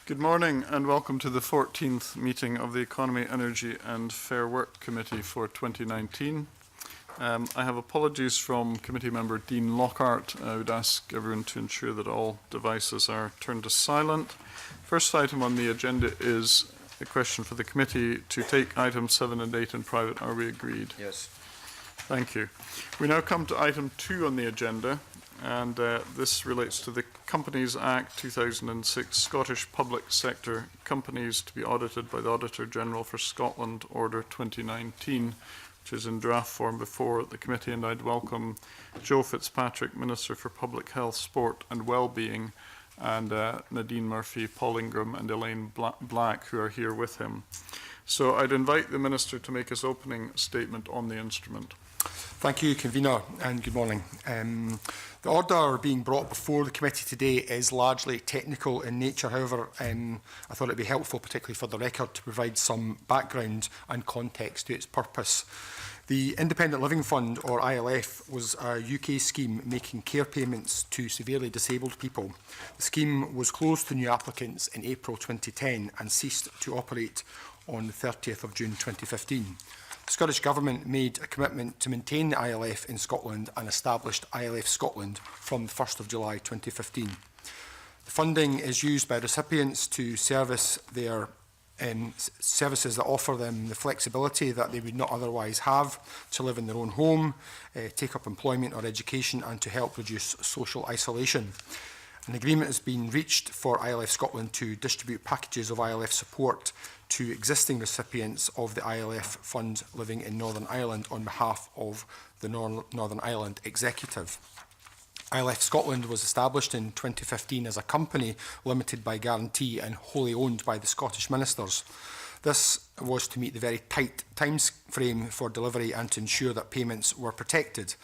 Good morning and welcome to the 14th meeting of the Economy, Energy and Fair Work Committee for 2019. I have apologies from committee member Dean Lockhart. I would ask everyone to ensure that all devices are turned to silent. First item on the agenda is a question for the committee to take items 7 and 8 in private. Are we agreed? Yes. Thank you. We now come to item 2 on the agenda, and this relates to the Companies Act 2006, Scottish Public Sector Companies to be audited by the Auditor General for Scotland, Order 2019, which is in draft form before the committee, and I'd welcome Joe Fitzpatrick, Minister for Public Health, Sport and Wellbeing, and Nadine Murphy, Paul Ingram and Elaine Black, who are here with him. So I'd invite the Minister to make his opening statement on the instrument. Thank you, Convener, and good morning. The order being brought before the committee today is largely technical in nature. However, I thought it would be helpful, particularly for the record, to provide some background and context to its purpose. The Independent Living Fund, or ILF, was a UK scheme making care payments to severely disabled people. The scheme was closed to new applicants in April 2010 and ceased to operate on the 30th of June 2015. The Scottish Government made a commitment to maintain the ILF in Scotland and established ILF Scotland from the 1st of July 2015. The funding is used by recipients to service their services that offer them the flexibility that they would not otherwise have to live in their own home, take up employment or education, and to help reduce social isolation. An agreement has been reached for ILF Scotland to distribute packages of ILF support to existing recipients of the ILF fund living in Northern Ireland on behalf of the Northern Ireland Executive. ILF Scotland was established in 2015 as a company limited by guarantee and wholly owned by the Scottish Ministers. This was to meet the very tight time frame for delivery and to ensure that payments were protected.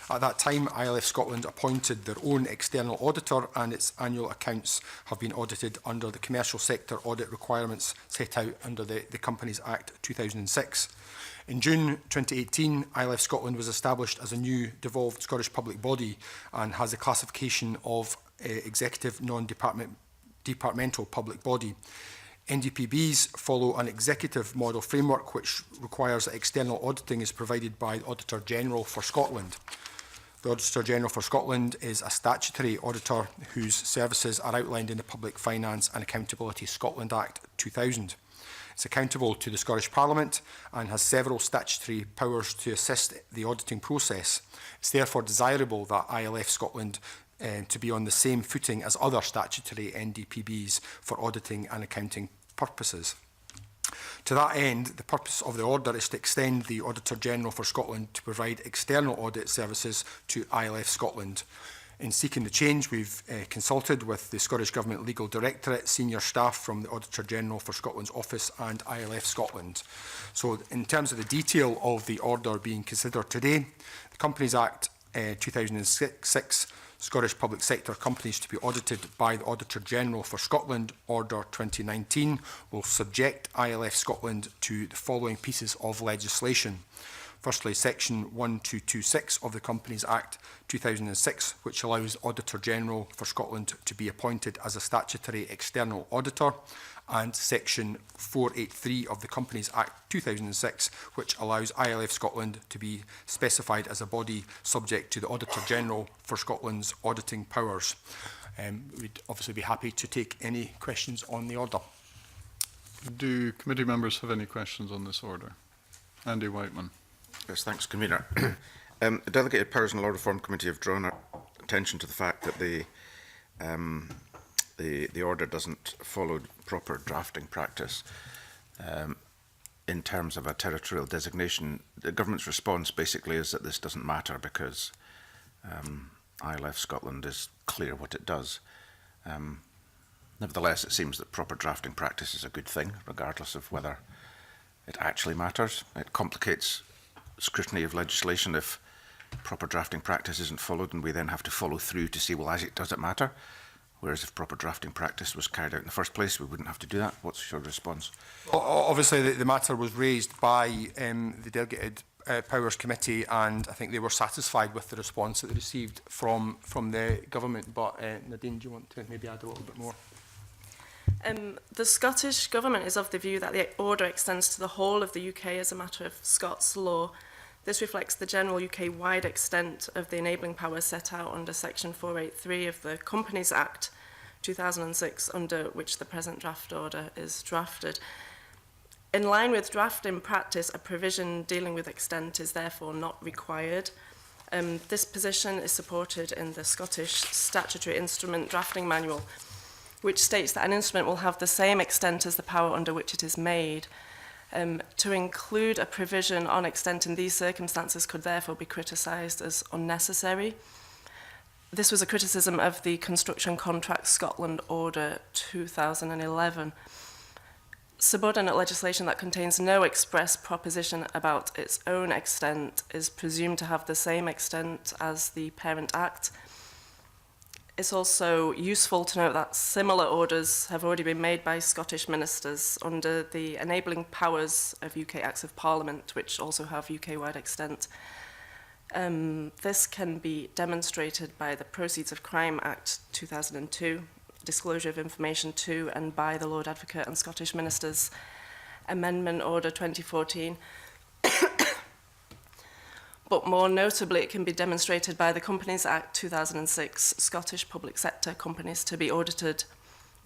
At that time, ILF Scotland appointed their own external auditor, and its annual accounts have been audited under the commercial sector audit requirements set out under the Companies Act 2006. In June 2018, ILF Scotland was established as a new devolved Scottish public body and has a classification of executive non-departmental public body. NDPBs follow an executive model framework which requires that external auditing is provided by the Auditor General for Scotland. The Auditor General for Scotland is a statutory auditor whose services are outlined in the Public Finance and Accountability Scotland Act 2000. It's accountable to the Scottish Parliament and has several statutory powers to assist the auditing process. It's therefore desirable that ILF Scotland to be on the same footing as other statutory NDPBs for auditing and accounting purposes. To that end, the purpose of the order is to extend the Auditor General for Scotland to provide external audit services to ILF Scotland. In seeking the change, we've consulted with the Scottish Government Legal Directorate, senior staff from the Auditor General for Scotland's office and ILF Scotland. So in terms of the detail of the order being considered today, the Companies Act 2006, Scottish Public Sector Companies to be audited by the Auditor General for Scotland, Order 2019, will subject ILF Scotland to the following pieces of legislation. Firstly, Section 1226 of the Companies Act 2006, which allows Auditor General for Scotland to be appointed as a statutory external auditor, and Section 483 of the Companies Act 2006, which allows ILF Scotland to be specified as a body subject to the Auditor General for Scotland's auditing powers. We'd obviously be happy to take any questions on the order. Do committee members have any questions on this order? Andy Whiteman. Yes, thanks, Convener. The Delegated Powers and Law Reform Committee have drawn our attention to the fact that the order doesn't follow proper drafting practice in terms of a territorial designation. The government's response basically is that this doesn't matter because ILF Scotland is clear what it does. Nevertheless, it seems that proper drafting practice is a good thing, regardless of whether it actually matters. It complicates scrutiny of legislation if proper drafting practice isn't followed, and we then have to follow through to see, well, does it matter? Whereas if proper drafting practice was carried out in the first place, we wouldn't have to do that. What's your response? Obviously, the matter was raised by the Delegated Powers Committee, and I think they were satisfied with the response that they received from the government. But Nadine, do you want to maybe add a little bit more? The Scottish Government is of the view that the order extends to the whole of the UK as a matter of Scots law. This reflects the general UK-wide extent of the enabling powers set out under Section 483 of the Companies Act 2006, under which the present draft order is drafted. In line with draft in practice, a provision dealing with extent is therefore not required. This position is supported in the Scottish Statutory Instrument Drafting Manual, which states that an instrument will have the same extent as the power under which it is made. To include a provision on extent in these circumstances could therefore be criticised as unnecessary. This was a criticism of the Construction Contracts Scotland Order 2011. Subordinate legislation that contains no express proposition about its own extent is presumed to have the same extent as the parent act. It's also useful to note that similar orders have already been made by Scottish ministers under the enabling powers of UK Acts of Parliament, which also have UK-wide extent. This can be demonstrated by the Proceeds of Crime Act 2002, Disclosure of Information 2, and by the Lord Advocate and Scottish Ministers Amendment Order 2014. But more notably, it can be demonstrated by the Companies Act 2006, Scottish Public Sector Companies to be audited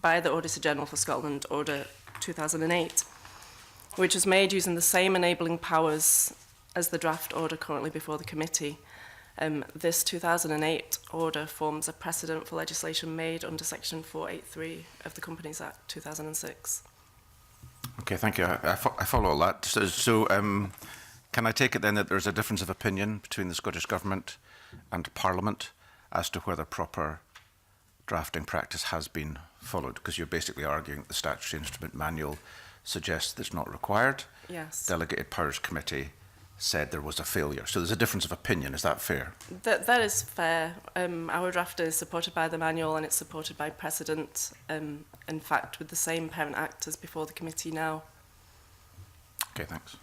by the Auditor General for Scotland, Order 2008, which was made using the same enabling powers as the draft order currently before the committee. This 2008 order forms a precedent for legislation made under Section 483 of the Companies Act 2006. Okay, thank you. I follow all that. Can I take it then that there's a difference of opinion between the Scottish Government and Parliament as to whether proper drafting practice has been followed? Because you're basically arguing that the Statutory Instrument Manual suggests that it's not required. Yes. Delegated Powers Committee said there was a failure. So there's a difference of opinion. Is that fair? That is fair. Our draft is supported by the manual and it's supported by precedent, in fact, with the same parent act as before the committee now. Okay, thanks.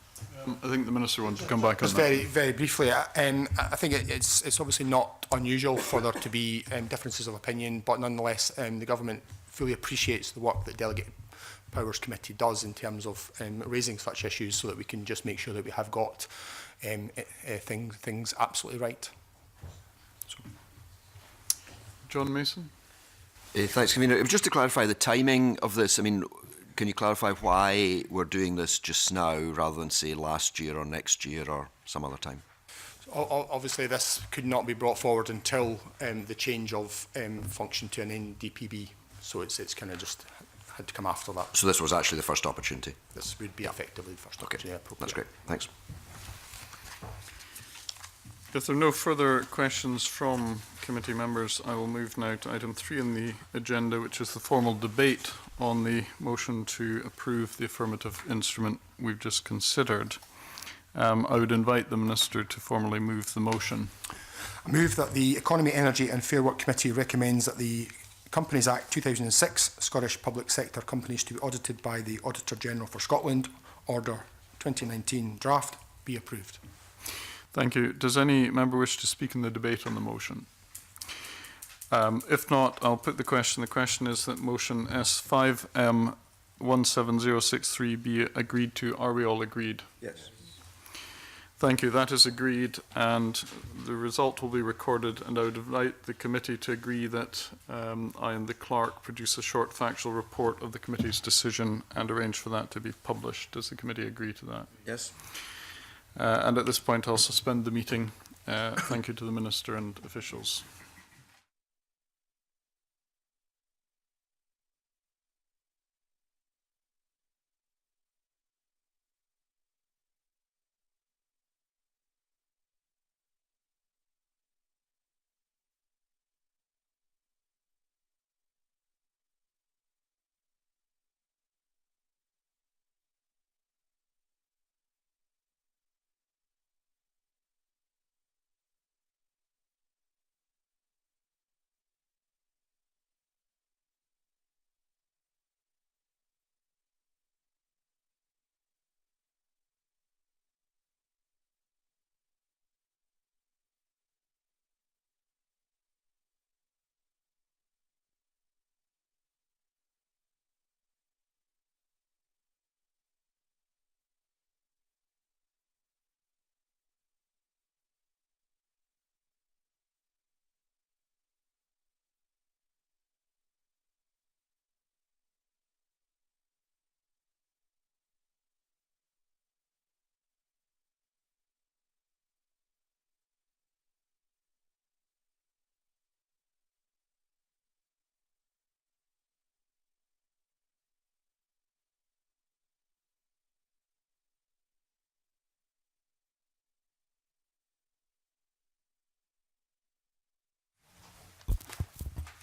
I think the Minister wants to come back on Just that. very briefly, I think it's obviously not unusual for there to be differences of opinion, but nonetheless, the Government fully appreciates the work that Delegated Powers Committee does in terms of raising such issues so that we can just make sure that we have got things absolutely right. John Mason? Thanks, Convener. Just to clarify the timing of this, I mean, can you clarify why we're doing this just now rather than, say, last year or next year or some other time? Obviously, this could not be brought forward until the change of function to an NDPB, so it's kind of just had to come after that. So this was actually the first opportunity? This would be effectively the first opportunity. Okay, that's great. Thanks. If there are no further questions from committee members, I will move now to item 3 on the agenda, which is the formal debate on the motion to approve the affirmative instrument we've just considered. I would invite the Minister to formally move the motion. I move that the Economy, Energy and Fair Work Committee recommends that the Companies Act 2006, Scottish Public Sector Companies to be audited by the Auditor General for Scotland, Order 2019 draft, be approved. Thank you. Does any member wish to speak in the debate on the motion? If not, I'll put the question. The question is that motion S5M 17063 be agreed to. Are we all agreed? Yes. Thank you. That is agreed, and the result will be recorded, and I would invite the committee to agree that I and the clerk produce a short factual report of the committee's decision and arrange for that to be published. Does the committee agree to that? Yes. And at this point, I'll suspend the meeting. Thank you to the Minister and officials.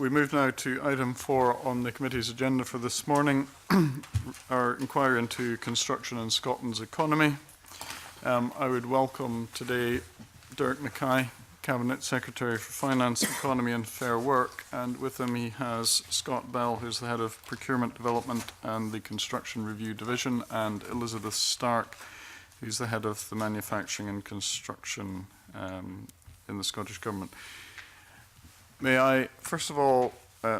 We move now to item 4 on the committee's agenda for this morning, our inquiry into construction in Scotland's economy. I would welcome today Derek Mackay, Cabinet Secretary for Finance, Economy and Fair Work, and with him he has Scott Bell, who's the Head of Procurement Development and the Construction Review Division, and Elizabeth Stark, who's the Head of the Manufacturing and Construction in the Scottish Government. May I, first of all,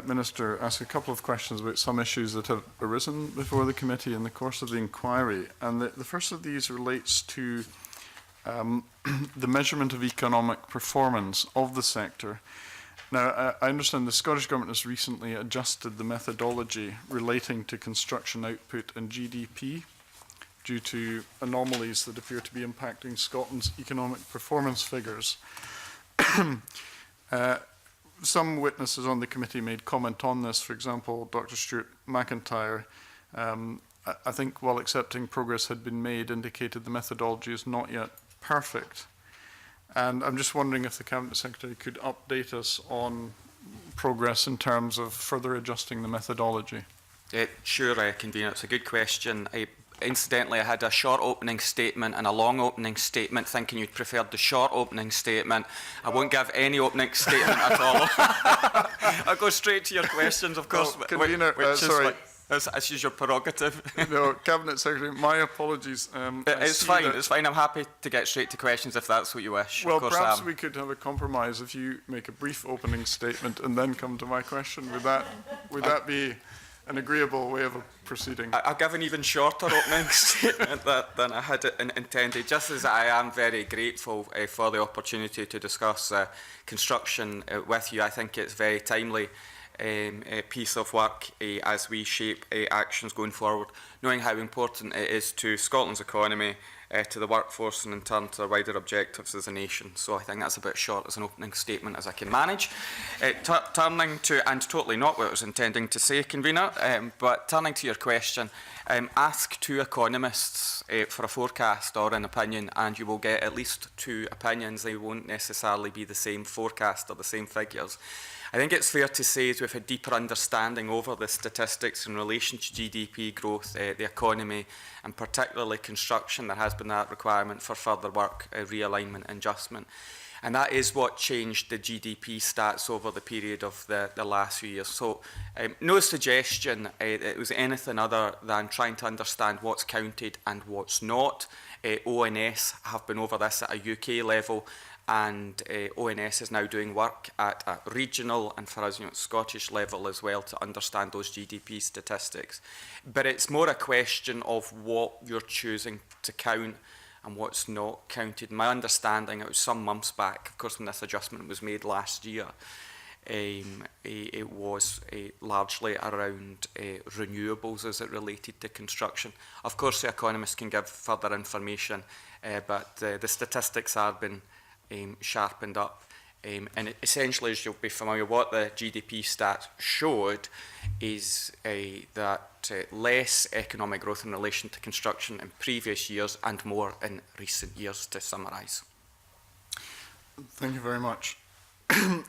Minister, ask a couple of questions about some issues that have arisen before the committee in the course of the inquiry. And the first of these relates to the measurement of economic performance of the sector. Now, I understand the Scottish Government has recently adjusted the methodology relating to construction output and GDP due to anomalies that appear to be impacting Scotland's economic performance figures. Some witnesses on the committee made comment on this. For example, Dr. Stuart McIntyre, I think while accepting progress had been made, indicated the methodology is not yet perfect. And I'm just wondering if the Cabinet Secretary could update us on progress in terms of further adjusting the methodology. Sure, Convener, it's a good question. Incidentally, I had a short opening statement and a long opening statement, thinking you'd preferred the short opening statement. I won't give any opening statement at all. I'll go straight to your questions, of course, Convener, sorry. This is your prerogative. No, Cabinet Secretary, my apologies. It's fine, it's fine. I'm happy to get straight to questions if that's what you wish. Well, perhaps we could have a compromise if you make a brief opening statement and then come to my question. Would that be an agreeable way of proceeding? I'll give an even shorter opening statement than I had intended, just as I am very grateful for the opportunity to discuss construction with you. I think it's very timely a piece of work as we shape actions going forward, knowing how important it is to Scotland's economy, to the workforce, and in turn to the wider objectives as a nation. So I think that's about short as an opening statement as I can manage. Turning to, and totally not what I was intending to say, Convener, but turning to your question, ask 2 economists for a forecast or an opinion, and you will get at least 2 opinions. They won't necessarily be the same forecast or the same figures. I think it's fair to say that we've had deeper understanding over the statistics in relation to GDP growth, the economy, and particularly construction. There has been that requirement for further work, realignment and adjustment. And that is what changed the GDP stats over the period of the last few years. So no suggestion it was anything other than trying to understand what's counted and what's not. ONS have been over this at a UK level, and ONS is now doing work at a regional and, for us, Scottish level as well to understand those GDP statistics. But it's more a question of what you're choosing to count and what's not counted. My understanding, it was some months back, of course, when this adjustment was made last year, it was largely around renewables as it related to construction. Of course, the economists can give further information, but the statistics have been sharpened up. And essentially, as you'll be familiar, what the GDP stats showed is that less economic growth in relation to construction in previous years and more in recent years, to summarise. Thank you very much.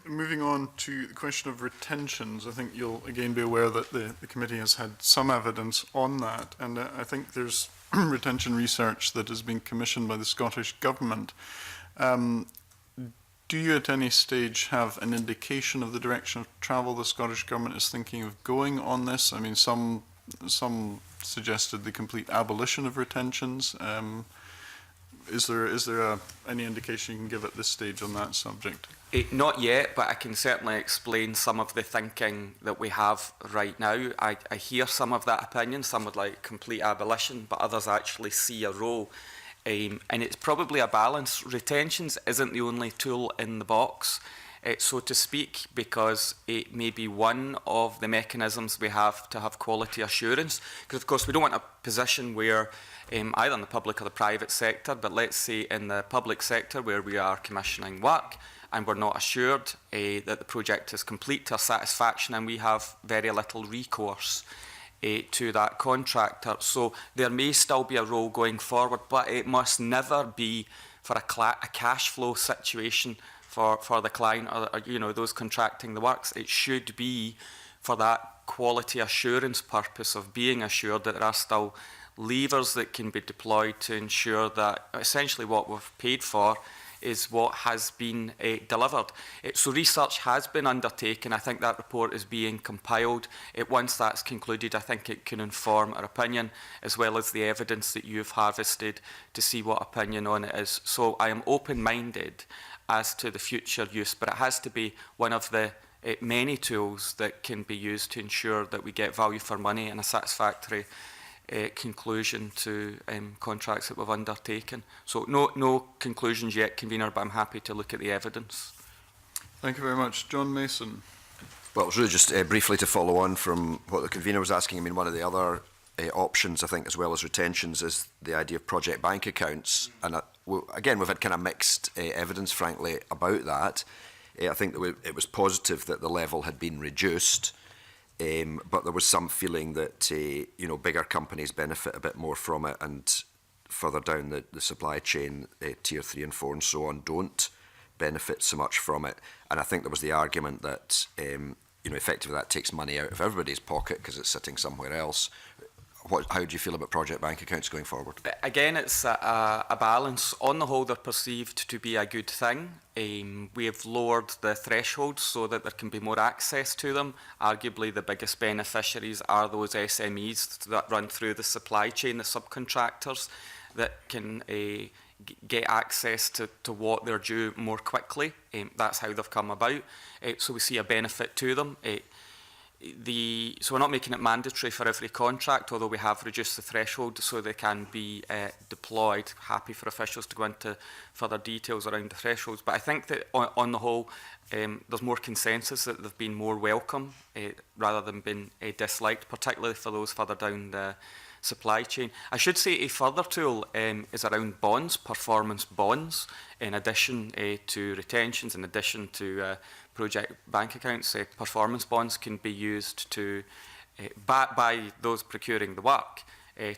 Moving on to the question of retentions, I think you'll again be aware that the committee has had some evidence on that, and I think there's retention research that has been commissioned by the Scottish Government. Do you at any stage have an indication of the direction of travel the Scottish Government is thinking of going on this? I mean, some suggested the complete abolition of retentions. Is there any indication you can give at this stage on that subject? Not yet, but I can certainly explain some of the thinking that we have right now. I hear some of that opinion. Some would like complete abolition, but others actually see a role. And it's probably a balance. Retentions isn't the only tool in the box, so to speak, because it may be one of the mechanisms we have to have quality assurance. Because, of course, we don't want a position where either in the public or the private sector, but let's say in the public sector where we are commissioning work and we're not assured that the project is complete to our satisfaction, and we have very little recourse to that contractor. So there may still be a role going forward, but it must never be for a cash flow situation for the client or you know, those contracting the works. It should be for that quality assurance purpose of being assured that there are still levers that can be deployed to ensure that essentially what we've paid for is what has been delivered. So research has been undertaken. I think that report is being compiled. Once that's concluded, I think it can inform our opinion as well as the evidence that you've harvested to see what opinion on it is. So I am open-minded as to the future use, but it has to be one of the many tools that can be used to ensure that we get value for money and a satisfactory conclusion to contracts that we've undertaken. So no conclusions yet, Convener, but I'm happy to look at the evidence. Thank you very much. John Mason. Well, it was really just briefly to follow on from what the convener was asking. I mean, one of the other options, I think, as well as retentions, is the idea of project bank accounts. And again, we've had kind of mixed evidence, frankly, about that. I think that it was positive that the level had been reduced, but there was some feeling that you know, bigger companies benefit a bit more from it, and further down the supply chain, tier 3 and 4 and so on, don't benefit so much from it. And I think there was the argument that you know, effectively that takes money out of everybody's pocket because it's sitting somewhere else. How do you feel about project bank accounts going forward? Again, it's a balance. On the whole, they're perceived to be a good thing. We have lowered the thresholds so that there can be more access to them. Arguably, the biggest beneficiaries are those SMEs that run through the supply chain, the subcontractors, that can get access to what they're due more quickly. That's how they've come about. So we see a benefit to them. So we're not making it mandatory for every contract, although we have reduced the threshold so they can be deployed. Happy for officials to go into further details around the thresholds. But I think that on the whole, there's more consensus that they've been more welcome rather than been disliked, particularly for those further down the supply chain. I should say a further tool is around bonds, performance bonds, in addition to retentions, in addition to project bank accounts. Performance bonds can be used to, by those procuring the work,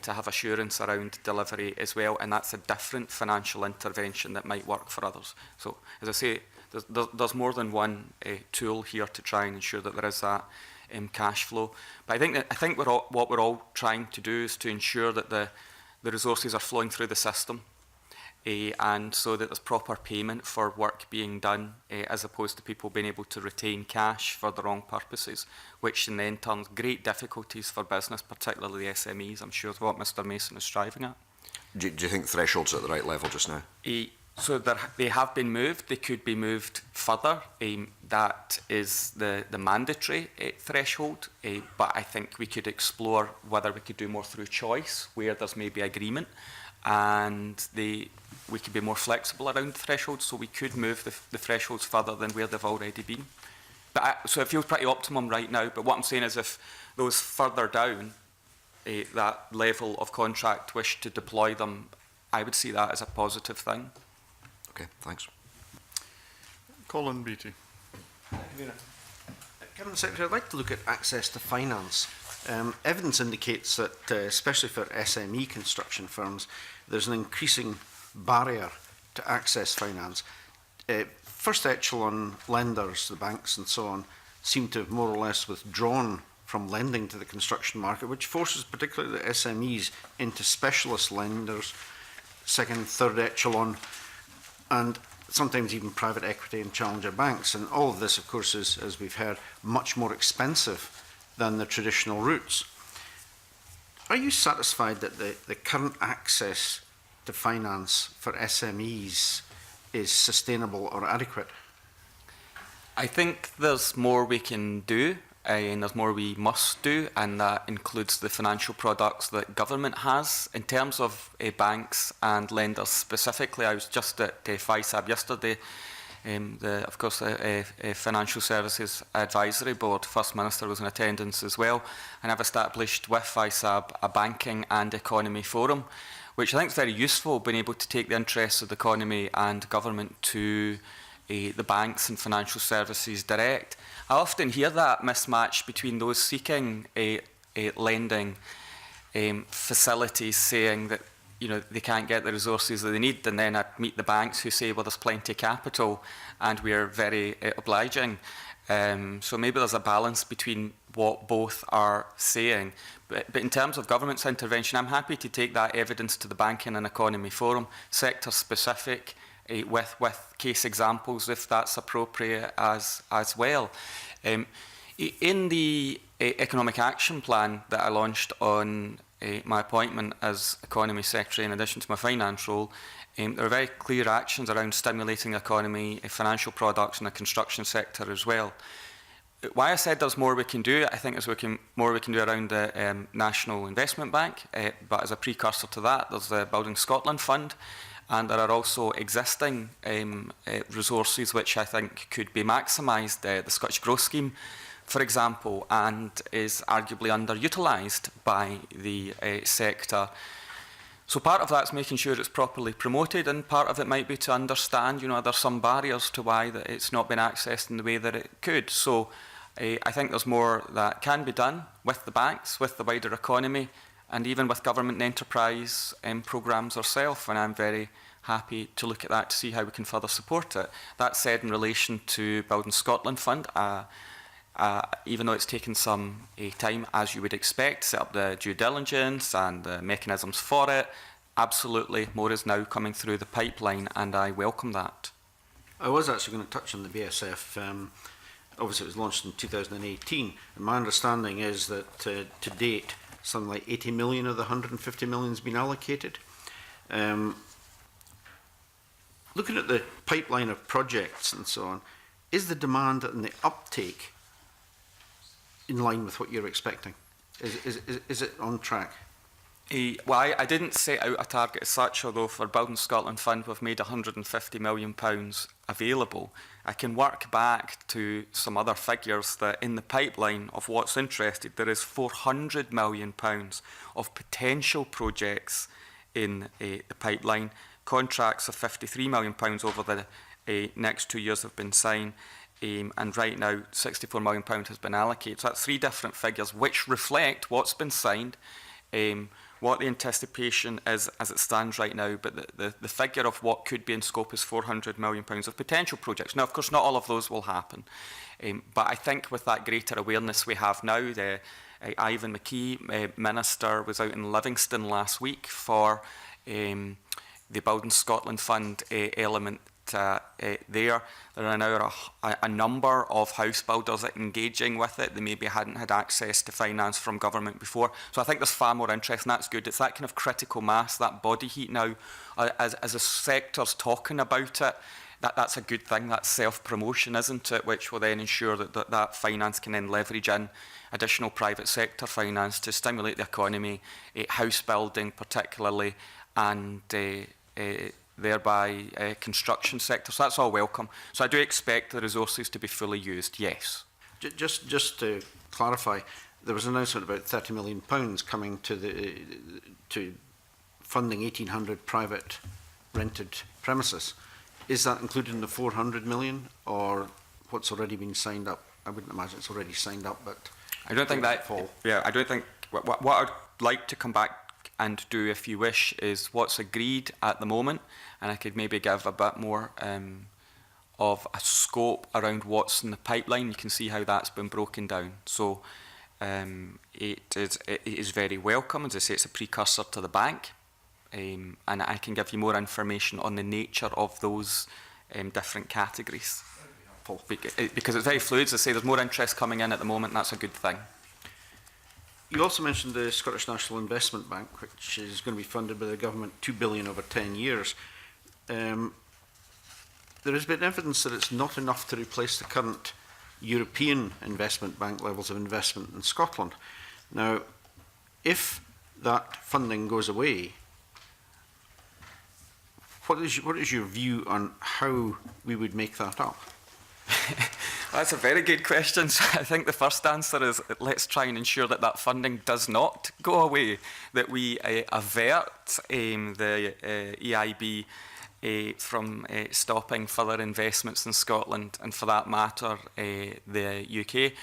to have assurance around delivery as well, and that's a different financial intervention that might work for others. So, as I say, there's more than one tool here to try and ensure that there is that cash flow. But I think what we're all trying to do is to ensure that the resources are flowing through the system, and so that there's proper payment for work being done, as opposed to people being able to retain cash for the wrong purposes, which in then turns great difficulties for business, particularly the SMEs. I'm sure is what Mr Mason is striving at. Do you think thresholds are at the right level just now? So they have been moved. They could be moved further. That is the mandatory threshold, but I think we could explore whether we could do more through choice, where there's maybe agreement, and we could be more flexible around the thresholds, so we could move the thresholds further than where they've already been. So it feels pretty optimum right now, but what I'm saying is if those further down that level of contract wish to deploy them, I would see that as a positive thing. Okay, thanks. Colin Beattie. Cabinet Secretary, I'd like to look at access to finance. Evidence indicates that, especially for SME construction firms, there's an increasing barrier to access finance. First echelon lenders, the banks and so on, seem to have more or less withdrawn from lending to the construction market, which forces particularly the SMEs into specialist lenders, second, third echelon, and sometimes even private equity and challenger banks. And all of this, of course, is, as we've heard, much more expensive than the traditional routes. Are you satisfied that the current access to finance for SMEs is sustainable or adequate? I think there's more we can do, and there's more we must do, and that includes the financial products that government has. In terms of banks and lenders specifically, I was just at FISAB yesterday. Of course, the Financial Services Advisory Board, First Minister was in attendance as well, and I've established with FISAB a banking and economy forum, which I think is very useful, being able to take the interests of the economy and government to the banks and financial services direct. I often hear that mismatch between those seeking lending facilities saying that you know, they can't get the resources that they need, and then I'd meet the banks who say, well, there's plenty of capital and we're very obliging. So maybe there's a balance between what both are saying. But in terms of government's intervention, I'm happy to take that evidence to the Banking and Economy Forum, sector-specific, with case examples, if that's appropriate as well. In the Economic Action Plan that I launched on my appointment as Economy Secretary, in addition to my finance role, there are very clear actions around stimulating the economy, financial products and the construction sector as well. Why I said there's more we can do, I think there's more we can do around the National Investment Bank, but as a precursor to that, there's the Building Scotland Fund, and there are also existing resources which I think could be maximised. The Scottish Growth Scheme, for example, and is arguably underutilised by the sector. So part of that's making sure it's properly promoted, and part of it might be to understand, you know, there's some barriers to why that it's not been accessed in the way that it could. So I think there's more that can be done with the banks, with the wider economy, and even with government and enterprise programmes ourselves, and I'm very happy to look at that to see how we can further support it. That said, in relation to Building Scotland Fund, even though it's taken some time, as you would expect, set up the due diligence and the mechanisms for it, absolutely, more is now coming through the pipeline, and I welcome that. I was actually going to touch on the BSF. Obviously, it was launched in 2018, and my understanding is that to date, something like 80 million of the 150 million has been allocated. Looking at the pipeline of projects and so on, is the demand and the uptake in line with what you're expecting? Is it on track? Well, I didn't set out a target as such, although for Building Scotland Fund we've made £150 million available. I can work back to some other figures that in the pipeline of what's interested, there is £400 million of potential projects in the pipeline. Contracts of £53 million over the next 2 years have been signed. And right now £64 million has been allocated. So that's three different figures which reflect what's been signed, what the anticipation is as it stands right now, but the figure of what could be in scope is £400 million of potential projects. Now, of course, not all of those will happen, but I think with that greater awareness we have now, Ivan McKee, Minister, was out in Livingston last week for the Building Scotland Fund element. There are now a number of house builders engaging with it. They maybe hadn't had access to finance from government before. So I think there's far more interest, and that's good. It's that kind of critical mass, that body heat now, as a sector's talking about it. That's a good thing. That's self-promotion, isn't it? Which will then ensure that finance can then leverage in additional private sector finance to stimulate the economy, house building particularly, and thereby construction sector. So that's all welcome. So I do expect the resources to be fully used, yes. Just to clarify, there was an announcement about £30 million coming to funding 1,800 private rented premises. Is that included in the 400 million, or what's already been signed up? I wouldn't imagine it's already signed up, but I don't think that. Yeah, I don't think. What I'd like to come back and do, if you wish, is what's agreed at the moment, and I could maybe give a bit more of a scope around what's in the pipeline. You can see how that's been broken down. So it is very welcome. As I say, it's a precursor to the bank, and I can give you more information on the nature of those different categories. Because it's very fluid. As I say, there's more interest coming in at the moment, and that's a good thing. You also mentioned the Scottish National Investment Bank, which is going to be funded by the government, $2 billion over 10 years. There has been evidence that it's not enough to replace the current European Investment Bank levels of investment in Scotland. Now, if that funding goes away, what is your view on how we would make that up? That's a very good question. So I think the first answer is let's try and ensure that that funding does not go away, that we avert the EIB from stopping further investments in Scotland, and for that matter the UK.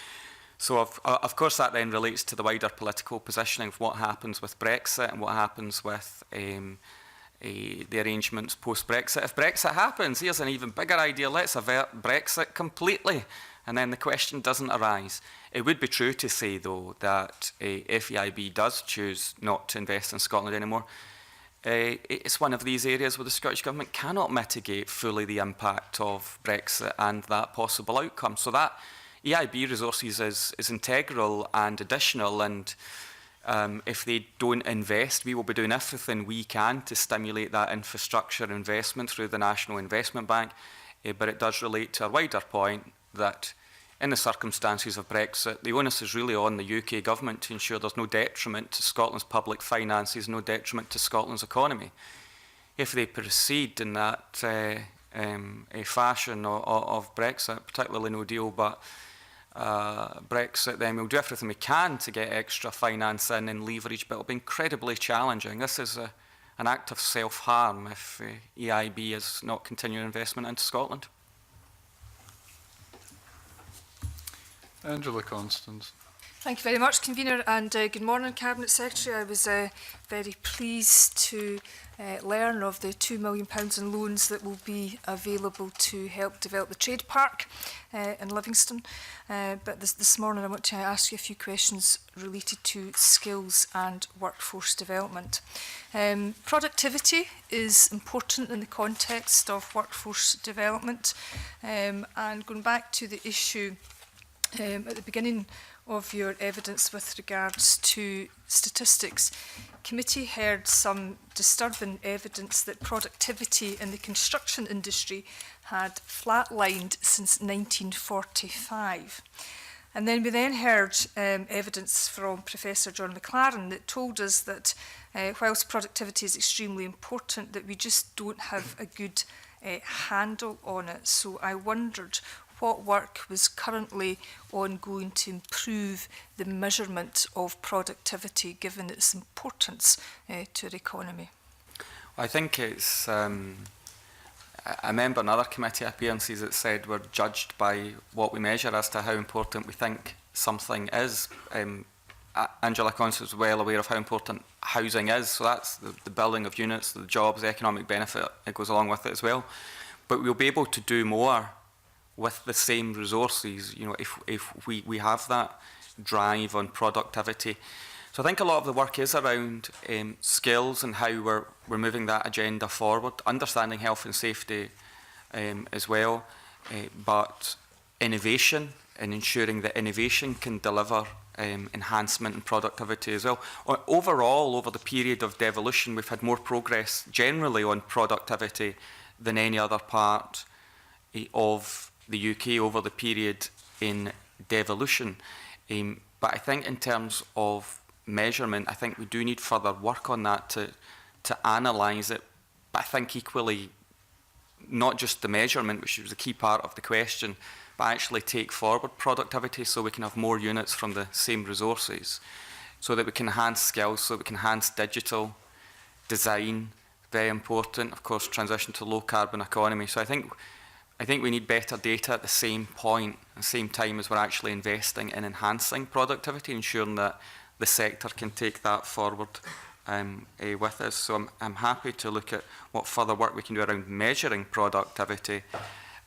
So of course that then relates to the wider political positioning of what happens with Brexit and what happens with the arrangements post-Brexit. If Brexit happens, here's an even bigger idea, let's avert Brexit completely, and then the question doesn't arise. It would be true to say, though, that if EIB does choose not to invest in Scotland anymore, it's one of these areas where the Scottish Government cannot mitigate fully the impact of Brexit and that possible outcome. So that EIB resources is integral and additional, and if they don't invest, we will be doing everything we can to stimulate that infrastructure investment through the National Investment Bank. But it does relate to a wider point that in the circumstances of Brexit, the onus is really on the UK Government to ensure there's no detriment to Scotland's public finances, no detriment to Scotland's economy. If they proceed in that a fashion of Brexit, particularly no deal, but Brexit, then we'll do everything we can to get extra finance in and leverage, but it'll be incredibly challenging. This is an act of self-harm if EIB is not continuing investment into Scotland. Angela Constance. Thank you very much, Convener, and good morning, Cabinet Secretary. I was very pleased to learn of the £2 million in loans that will be available to help develop the trade park in Livingston. But this morning I want to ask you a few questions related to skills and workforce development. Productivity is important in the context of workforce development, and going back to the issue at the beginning of your evidence with regards to statistics, committee heard some disturbing evidence that productivity in the construction industry had flatlined since 1945. And then we then heard evidence from Professor John McLaren that told us that whilst productivity is extremely important, that we just don't have a good handle on it. So I wondered what work was currently ongoing to improve the measurement of productivity, given its importance to our economy. I think it's, I remember in other committee appearances that said we're judged by what we measure as to how important we think something is. Angela Constance is well aware of how important housing is, so that's the building of units, the jobs, the economic benefit that goes along with it as well. But we'll be able to do more with the same resources, you know, if we have that drive on productivity. So I think a lot of the work is around skills and how we're moving that agenda forward, understanding health and safety as well, but innovation and ensuring that innovation can deliver enhancement and productivity as well. Overall, over the period of devolution, we've had more progress generally on productivity than any other part of the UK over the period in devolution. But I think in terms of measurement, I think we do need further work on that to analyse it. But I think equally, not just the measurement, which was a key part of the question, but actually take forward productivity so we can have more units from the same resources, so that we can enhance skills, so we can enhance digital design, very important, of course, transition to low carbon economy. So I think we need better data at the same point, at the same time as we're actually investing in enhancing productivity, ensuring that the sector can take that forward with us. So I'm happy to look at what further work we can do around measuring productivity.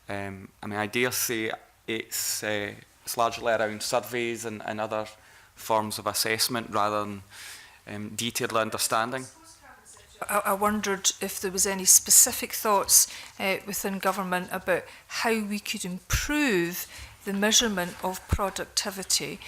I mean, I dare say it's largely around surveys and other forms of assessment rather than detailed understanding. I wondered if there was any specific thoughts within government about how we could improve the measurement of productivity,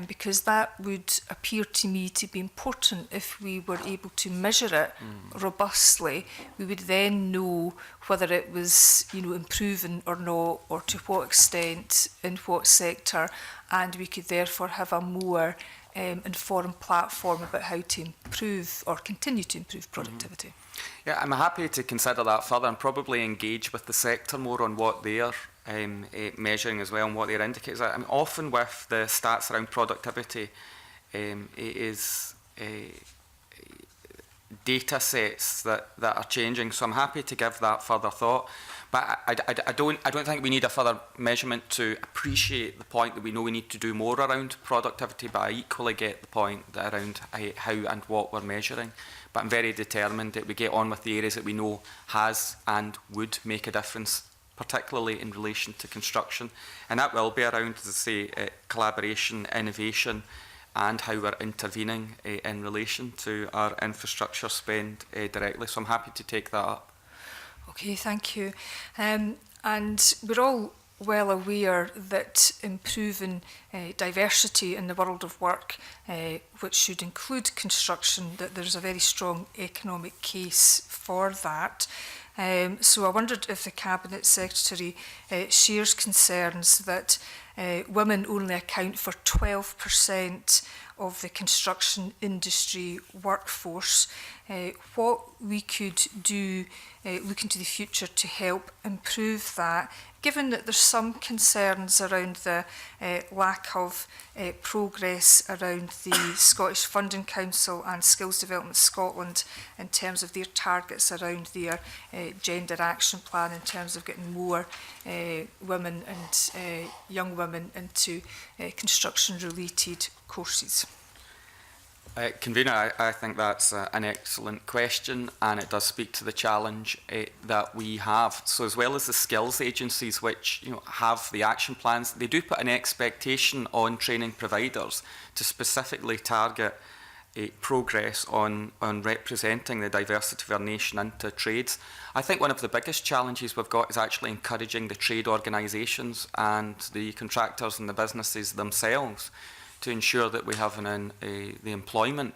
because that would appear to me to be important. If we were able to measure it robustly, we would then know whether it was, you know, improving or not, or to what extent, in what sector, and we could therefore have a more informed platform about how to improve or continue to improve productivity. Yeah, I'm happy to consider that further and probably engage with the sector more on what they're measuring as well and what their indicators are. I mean, often with the stats around productivity, it is data sets that are changing. So I'm happy to give that further thought. But I don't think we need a further measurement to appreciate the point that we know we need to do more around productivity, but I equally get the point that around how and what we're measuring. But I'm very determined that we get on with the areas that we know has and would make a difference, particularly in relation to construction. And that will be around, as I say, collaboration, innovation, and how we're intervening in relation to our infrastructure spend directly. So I'm happy to take that up. Okay, thank you. And we're all well aware that improving diversity in the world of work, which should include construction, that there's a very strong economic case for that. So I wondered if the Cabinet Secretary shares concerns that women only account for 12% of the construction industry workforce, what we could do look into the future to help improve that, given that there's some concerns around the lack of progress around the Scottish Funding Council and Skills Development Scotland in terms of their targets around their gender action plan, in terms of getting more women and young women into construction-related courses. Convener, I think that's an excellent question, and it does speak to the challenge that we have. So as well as the skills agencies which have the action plans, they do put an expectation on training providers to specifically target progress on representing the diversity of our nation into trades. I think one of the biggest challenges we've got is actually encouraging the trade organisations and the contractors and the businesses themselves to ensure that we have the employment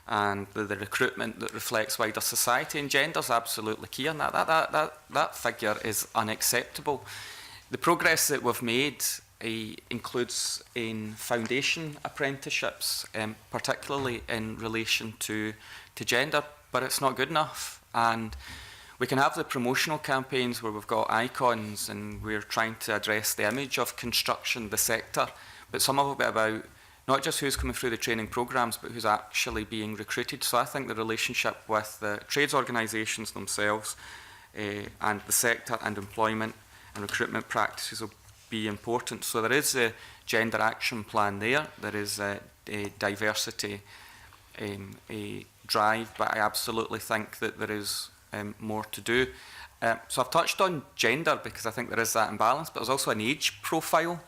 and the recruitment that reflects wider society, and gender is absolutely key on that. That figure is unacceptable. The progress that we've made includes in foundation apprenticeships, particularly in relation to gender, but it's not good enough. And we can have the promotional campaigns where we've got icons and we're trying to address the image of construction, the sector, but some of it will be about not just who's coming through the training programmes, but who's actually being recruited. So I think the relationship with the trades organisations themselves and the sector and employment and recruitment practices will be important. So there is a gender action plan there. There is a diversity a drive, but I absolutely think that there is more to do. So I've touched on gender because I think there is that imbalance, but there's also an age profile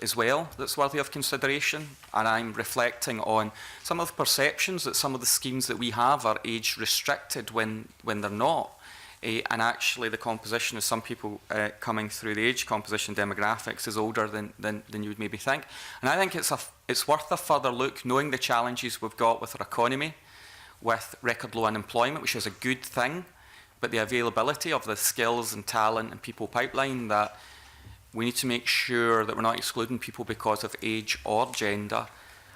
as well that's worthy of consideration, and I'm reflecting on some of the perceptions that some of the schemes that we have are age restricted when they're not, and actually the composition of some people coming through the age composition demographics is older than you would maybe think. And I think it's worth a further look, knowing the challenges we've got with our economy, with record low unemployment, which is a good thing, but the availability of the skills and talent and people pipeline, that we need to make sure that we're not excluding people because of age or gender.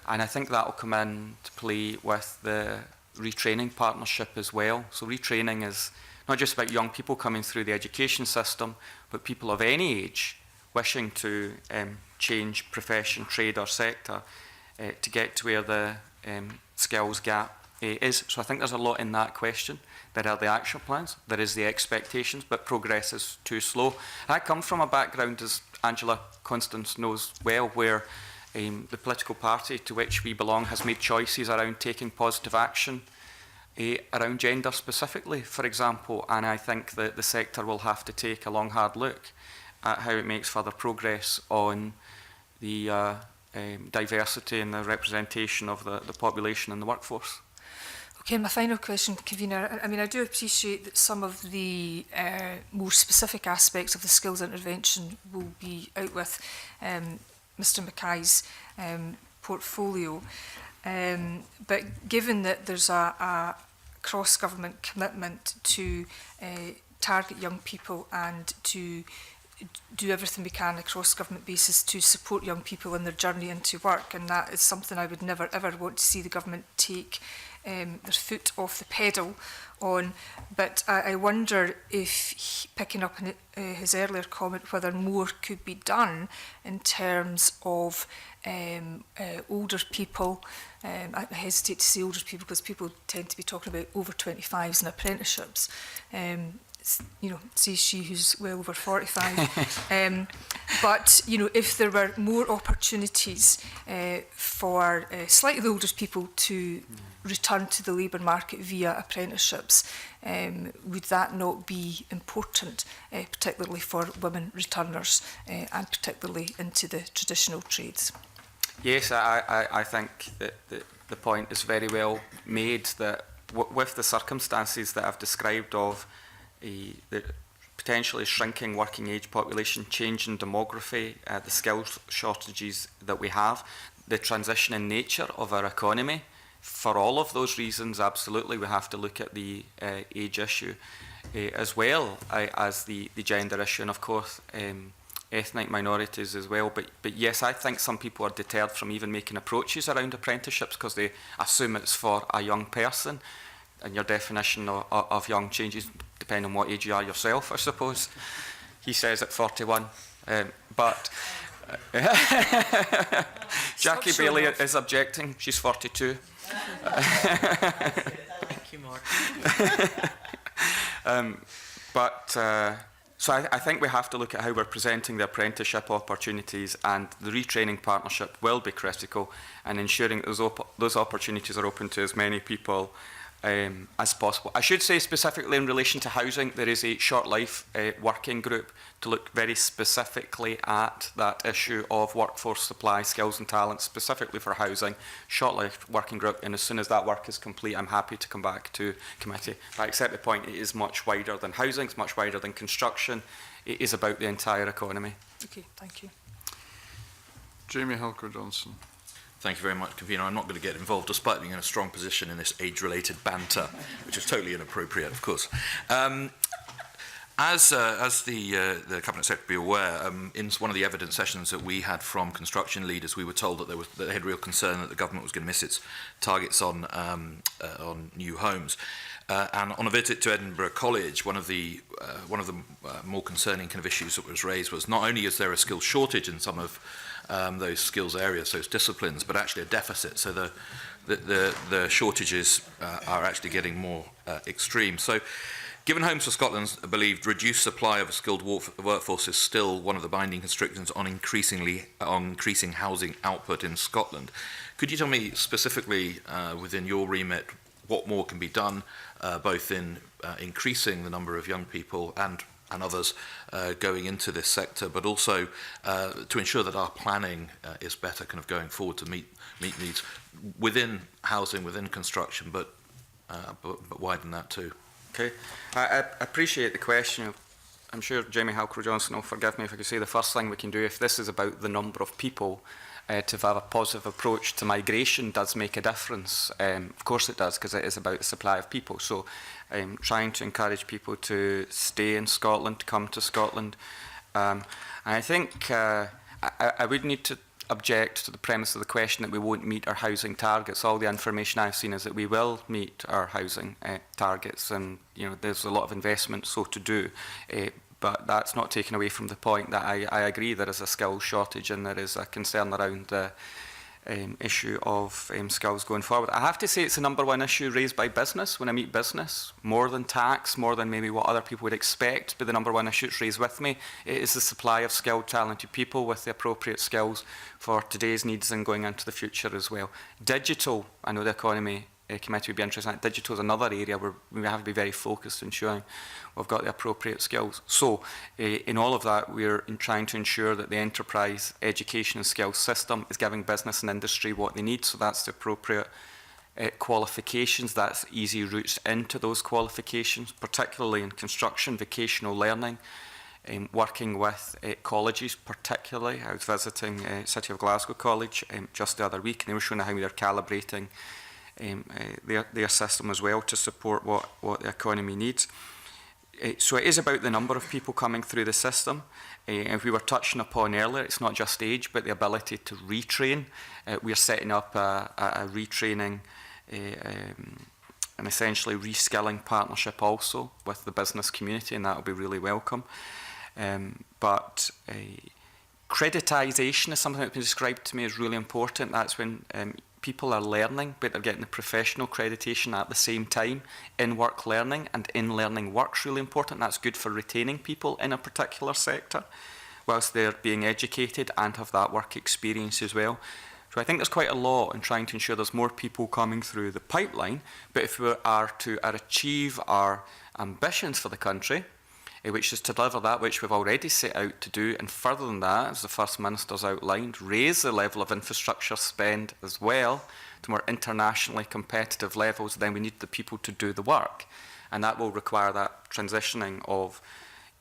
And I think that will come into play with the retraining partnership as well. So retraining is not just about young people coming through the education system, but people of any age wishing to change profession, trade or sector to get to where the skills gap is. So I think there's a lot in that question. There are the action plans, there is the expectations, but progress is too slow. I come from a background, as Angela Constance knows well, where the political party to which we belong has made choices around taking positive action around gender specifically, for example, and I think that the sector will have to take a long, hard look at how it makes further progress on the diversity and the representation of the population in the workforce. Okay, my final question, Convener. I mean, I do appreciate that some of the more specific aspects of the skills intervention will be out with Mr Mackay's portfolio. But given that there's a cross-government commitment to target young people and to do everything we can on a cross-government basis to support young people in their journey into work, and that is something I would never ever want to see the government take their foot off the pedal on. But I wonder if, picking up on his earlier comment, whether more could be done in terms of older people. I hesitate to say older people because people tend to be talking about over 25s and apprenticeships. You know, says she who's well over 45. But, you know, if there were more opportunities for slightly older people to return to the labour market via apprenticeships, would that not be important, particularly for women returners and particularly into the traditional trades? Yes, I think that the point is very well made, that with the circumstances that I've described of the potentially shrinking working age population, change in demography, the skills shortages that we have, the transitioning nature of our economy, for all of those reasons, absolutely, we have to look at the age issue as well as the gender issue, and of course ethnic minorities as well. But yes, I think some people are deterred from even making approaches around apprenticeships because they assume it's for a young person, and your definition of young changes depending on what age you are yourself, I suppose. He says at 41. But Jackie Bailey is objecting. She's 42. Thank you, Mark. So I think we have to look at how we're presenting the apprenticeship opportunities, and the retraining partnership will be critical, and ensuring that those opportunities are open to as many people as possible. I should say specifically in relation to housing, there is a short life working group to look very specifically at that issue of workforce supply, skills and talent, specifically for housing. Short life working group, and as soon as that work is complete, I'm happy to come back to committee. But I accept the point, it is much wider than housing, it's much wider than construction, it is about the entire economy. Okay, thank you. Jamie Halker-Johnson. Thank you very much, Convener. I'm not going to get involved, despite being in a strong position in this age-related banter, which is totally inappropriate, of course. As the Cabinet Secretary will be aware, in one of the evidence sessions that we had from construction leaders, we were told that they had real concern that the government was going to miss its targets on new homes. And on a visit to Edinburgh College, one of the more concerning kind of issues that was raised was not only is there a skills shortage in some of those skills areas, those disciplines, but actually a deficit. So the shortages are actually getting more extreme. So, given Homes for Scotland's believed reduced supply of a skilled workforce is still one of the binding constrictions on increasing housing output in Scotland, could you tell me specifically within your remit what more can be done, both in increasing the number of young people and others going into this sector, but also to ensure that our planning is better kind of going forward to meet needs within housing, within construction, but widen that too? Okay, I appreciate the question. I'm sure Jamie Halker-Johnson will forgive me if I could say the first thing we can do, if this is about the number of people, to have a positive approach to migration does make a difference. Of course it does, because it is about the supply of people. So trying to encourage people to stay in Scotland, to come to Scotland. And I think I would need to object to the premise of the question that we won't meet our housing targets. All the information I've seen is that we will meet our housing targets, and you know there's a lot of investment so to do. But that's not taken away from the point that I agree there is a skills shortage and there is a concern around the issue of skills going forward. I have to say it's the number one issue raised by business when I meet business, more than tax, more than maybe what other people would expect, but the number one issue it's raised with me. It is the supply of skilled, talented people with the appropriate skills for today's needs and going into the future as well. Digital, I know the economy committee would be interested in that. Digital is another area where we have to be very focused on ensuring we've got the appropriate skills. So in all of that, we're trying to ensure that the enterprise education and skills system is giving business and industry what they need. So that's the appropriate qualifications, that's easy routes into those qualifications, particularly in construction, vocational learning, working with colleges particularly. I was visiting City of Glasgow College just the other week, and they were showing how they're calibrating their system as well to support what the economy needs. So it is about the number of people coming through the system. If we were touching upon earlier, it's not just age, but the ability to retrain. We are setting up a retraining and essentially reskilling partnership also with the business community, and that will be really welcome. But Creditisation is something that's been described to me as really important. That's when people are learning, but they're getting the professional accreditation at the same time. In-work learning and in-learning work's really important. That's good for retaining people in a particular sector, whilst they're being educated and have that work experience as well. So I think there's quite a lot in trying to ensure there's more people coming through the pipeline. But if we are to achieve our ambitions for the country, which is to deliver that which we've already set out to do, and further than that, as the First Minister's outlined, raise the level of infrastructure spend as well to more internationally competitive levels, then we need the people to do the work. And that will require that transitioning of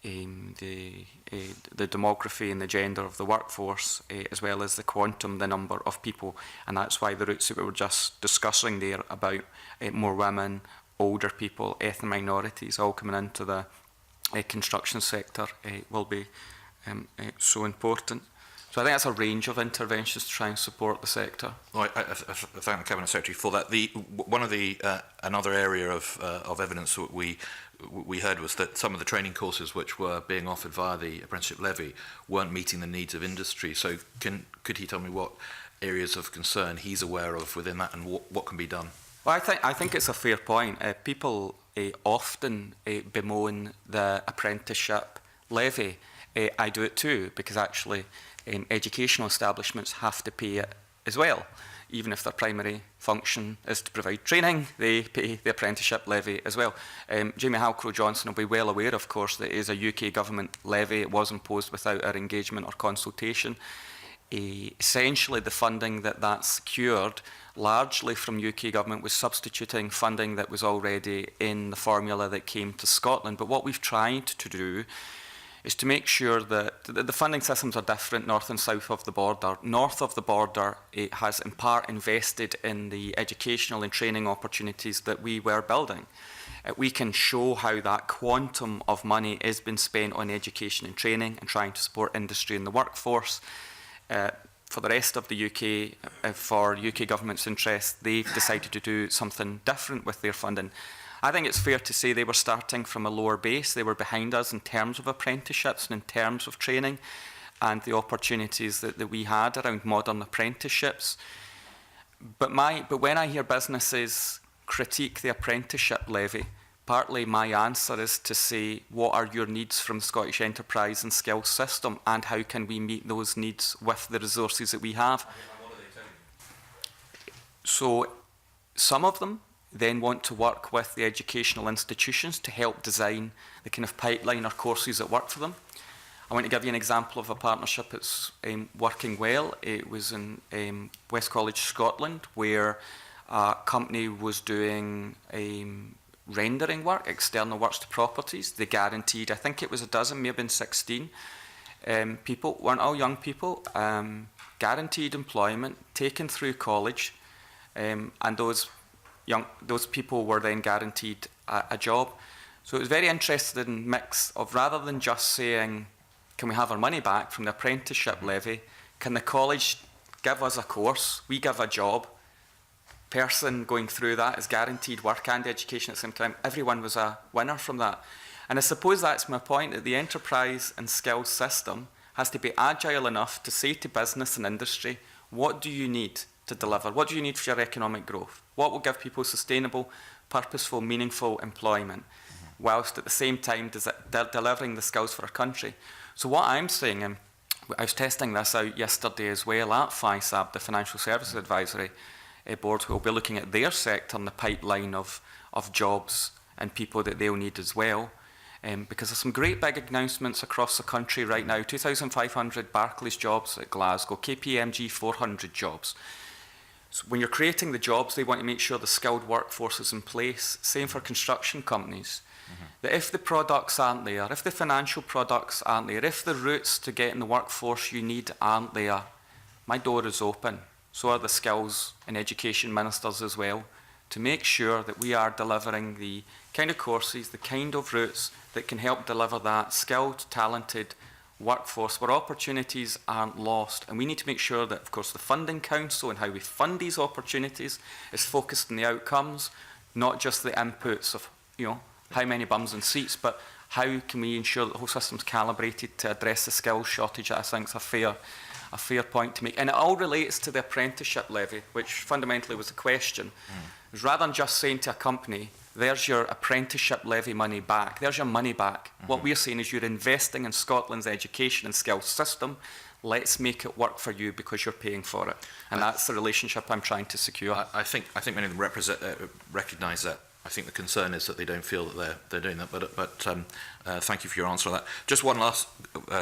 the demography and the gender of the workforce, as well as the quantum, the number of people. And that's why the routes that we were just discussing there about more women, older people, ethnic minorities all coming into the construction sector will be so important. So I think that's a range of interventions to try and support the sector. Well, I thank the Cabinet Secretary for that. One of the another area of evidence that we heard was that some of the training courses which were being offered via the apprenticeship levy weren't meeting the needs of industry. So could he tell me what areas of concern he's aware of within that, and what can be done? Well, I think it's a fair point. People often bemoan the apprenticeship levy. I do it too, because actually educational establishments have to pay it as well. Even if their primary function is to provide training, they pay the apprenticeship levy as well. Jamie Halcrow-Johnson will be well aware, of course, that it is a UK government levy. It was imposed without our engagement or consultation. Essentially, the funding that secured largely from UK government was substituting funding that was already in the formula that came to Scotland. But what we've tried to do is to make sure that the funding systems are different north and south of the border. North of the border, it has in part invested in the educational and training opportunities that we were building. We can show how that quantum of money is being spent on education and training and trying to support industry and the workforce. For the rest of the UK, for UK government's interests, they've decided to do something different with their funding. I think it's fair to say they were starting from a lower base. They were behind us in terms of apprenticeships and in terms of training and the opportunities that we had around modern apprenticeships. But when I hear businesses critique the apprenticeship levy, partly my answer is to say, what are your needs from the Scottish Enterprise and Skills System, and how can we meet those needs with the resources that we have? So some of them then want to work with the educational institutions to help design the kind of pipeline or courses that work for them. I want to give you an example of a partnership that's working well. It was in West College, Scotland, where a company was doing rendering work, external works to properties. They guaranteed, I think it was a dozen, maybe 16 people, weren't all young people, guaranteed employment, taken through college, and those people were then guaranteed a job. So it was very interesting mix of, rather than just saying, can we have our money back from the apprenticeship levy, can the college give us a course, we give a job, person going through that is guaranteed work and education at the same time. Everyone was a winner from that. And I suppose that's my point, that the enterprise and skills system has to be agile enough to say to business and industry, what do you need to deliver? What do you need for your economic growth? What will give people sustainable, purposeful, meaningful employment, whilst at the same time delivering the skills for our country? So what I'm saying, and I was testing this out yesterday as well at FISAB, the Financial Services Advisory Board, who will be looking at their sector and the pipeline of jobs and people that they'll need as well. Because there's some great big announcements across the country right now. 2,500 Barclays jobs at Glasgow, KPMG 400 jobs. So when you're creating the jobs, they want to make sure the skilled workforce is in place. Same for construction companies. That if the products aren't there, if the financial products aren't there, if the routes to get in the workforce you need aren't there, my door is open. So are the skills and education ministers as well, to make sure that we are delivering the kind of courses, the kind of routes that can help deliver that skilled, talented workforce where opportunities aren't lost. And we need to make sure that, of course, the Funding Council and how we fund these opportunities is focused on the outcomes, not just the inputs of, how many bums and seats, but how can we ensure that the whole system's calibrated to address the skills shortage? I think is a fair point to make. And it all relates to the apprenticeship levy, which fundamentally was the question. Is rather than just saying to a company, there's your apprenticeship levy money back, there's your money back. What we're saying is you're investing in Scotland's education and skills system. Let's make it work for you because you're paying for it. And that's the relationship I'm trying to secure. I think many of them recognise that. I think the concern is that they don't feel that they're doing that. But thank you for your answer on that. Just one last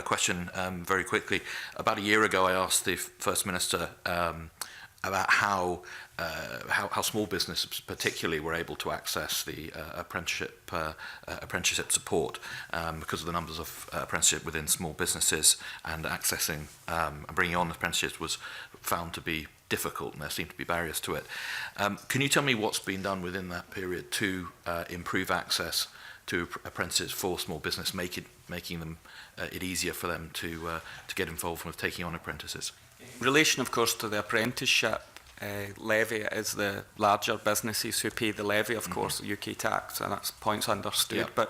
question, very quickly. About a year ago, I asked the First Minister about how small businesses particularly were able to access the apprenticeship support because of the numbers of apprenticeship within small businesses, and accessing and bringing on apprenticeships was found to be difficult, and there seem to be barriers to it. Can you tell me what's been done within that period to improve access to apprentices for small business, making them it easier for them to get involved with taking on apprentices? In relation, of course, to the apprenticeship levy, it is the larger businesses who pay the levy, of course, the UK tax, and that's points understood. Yep.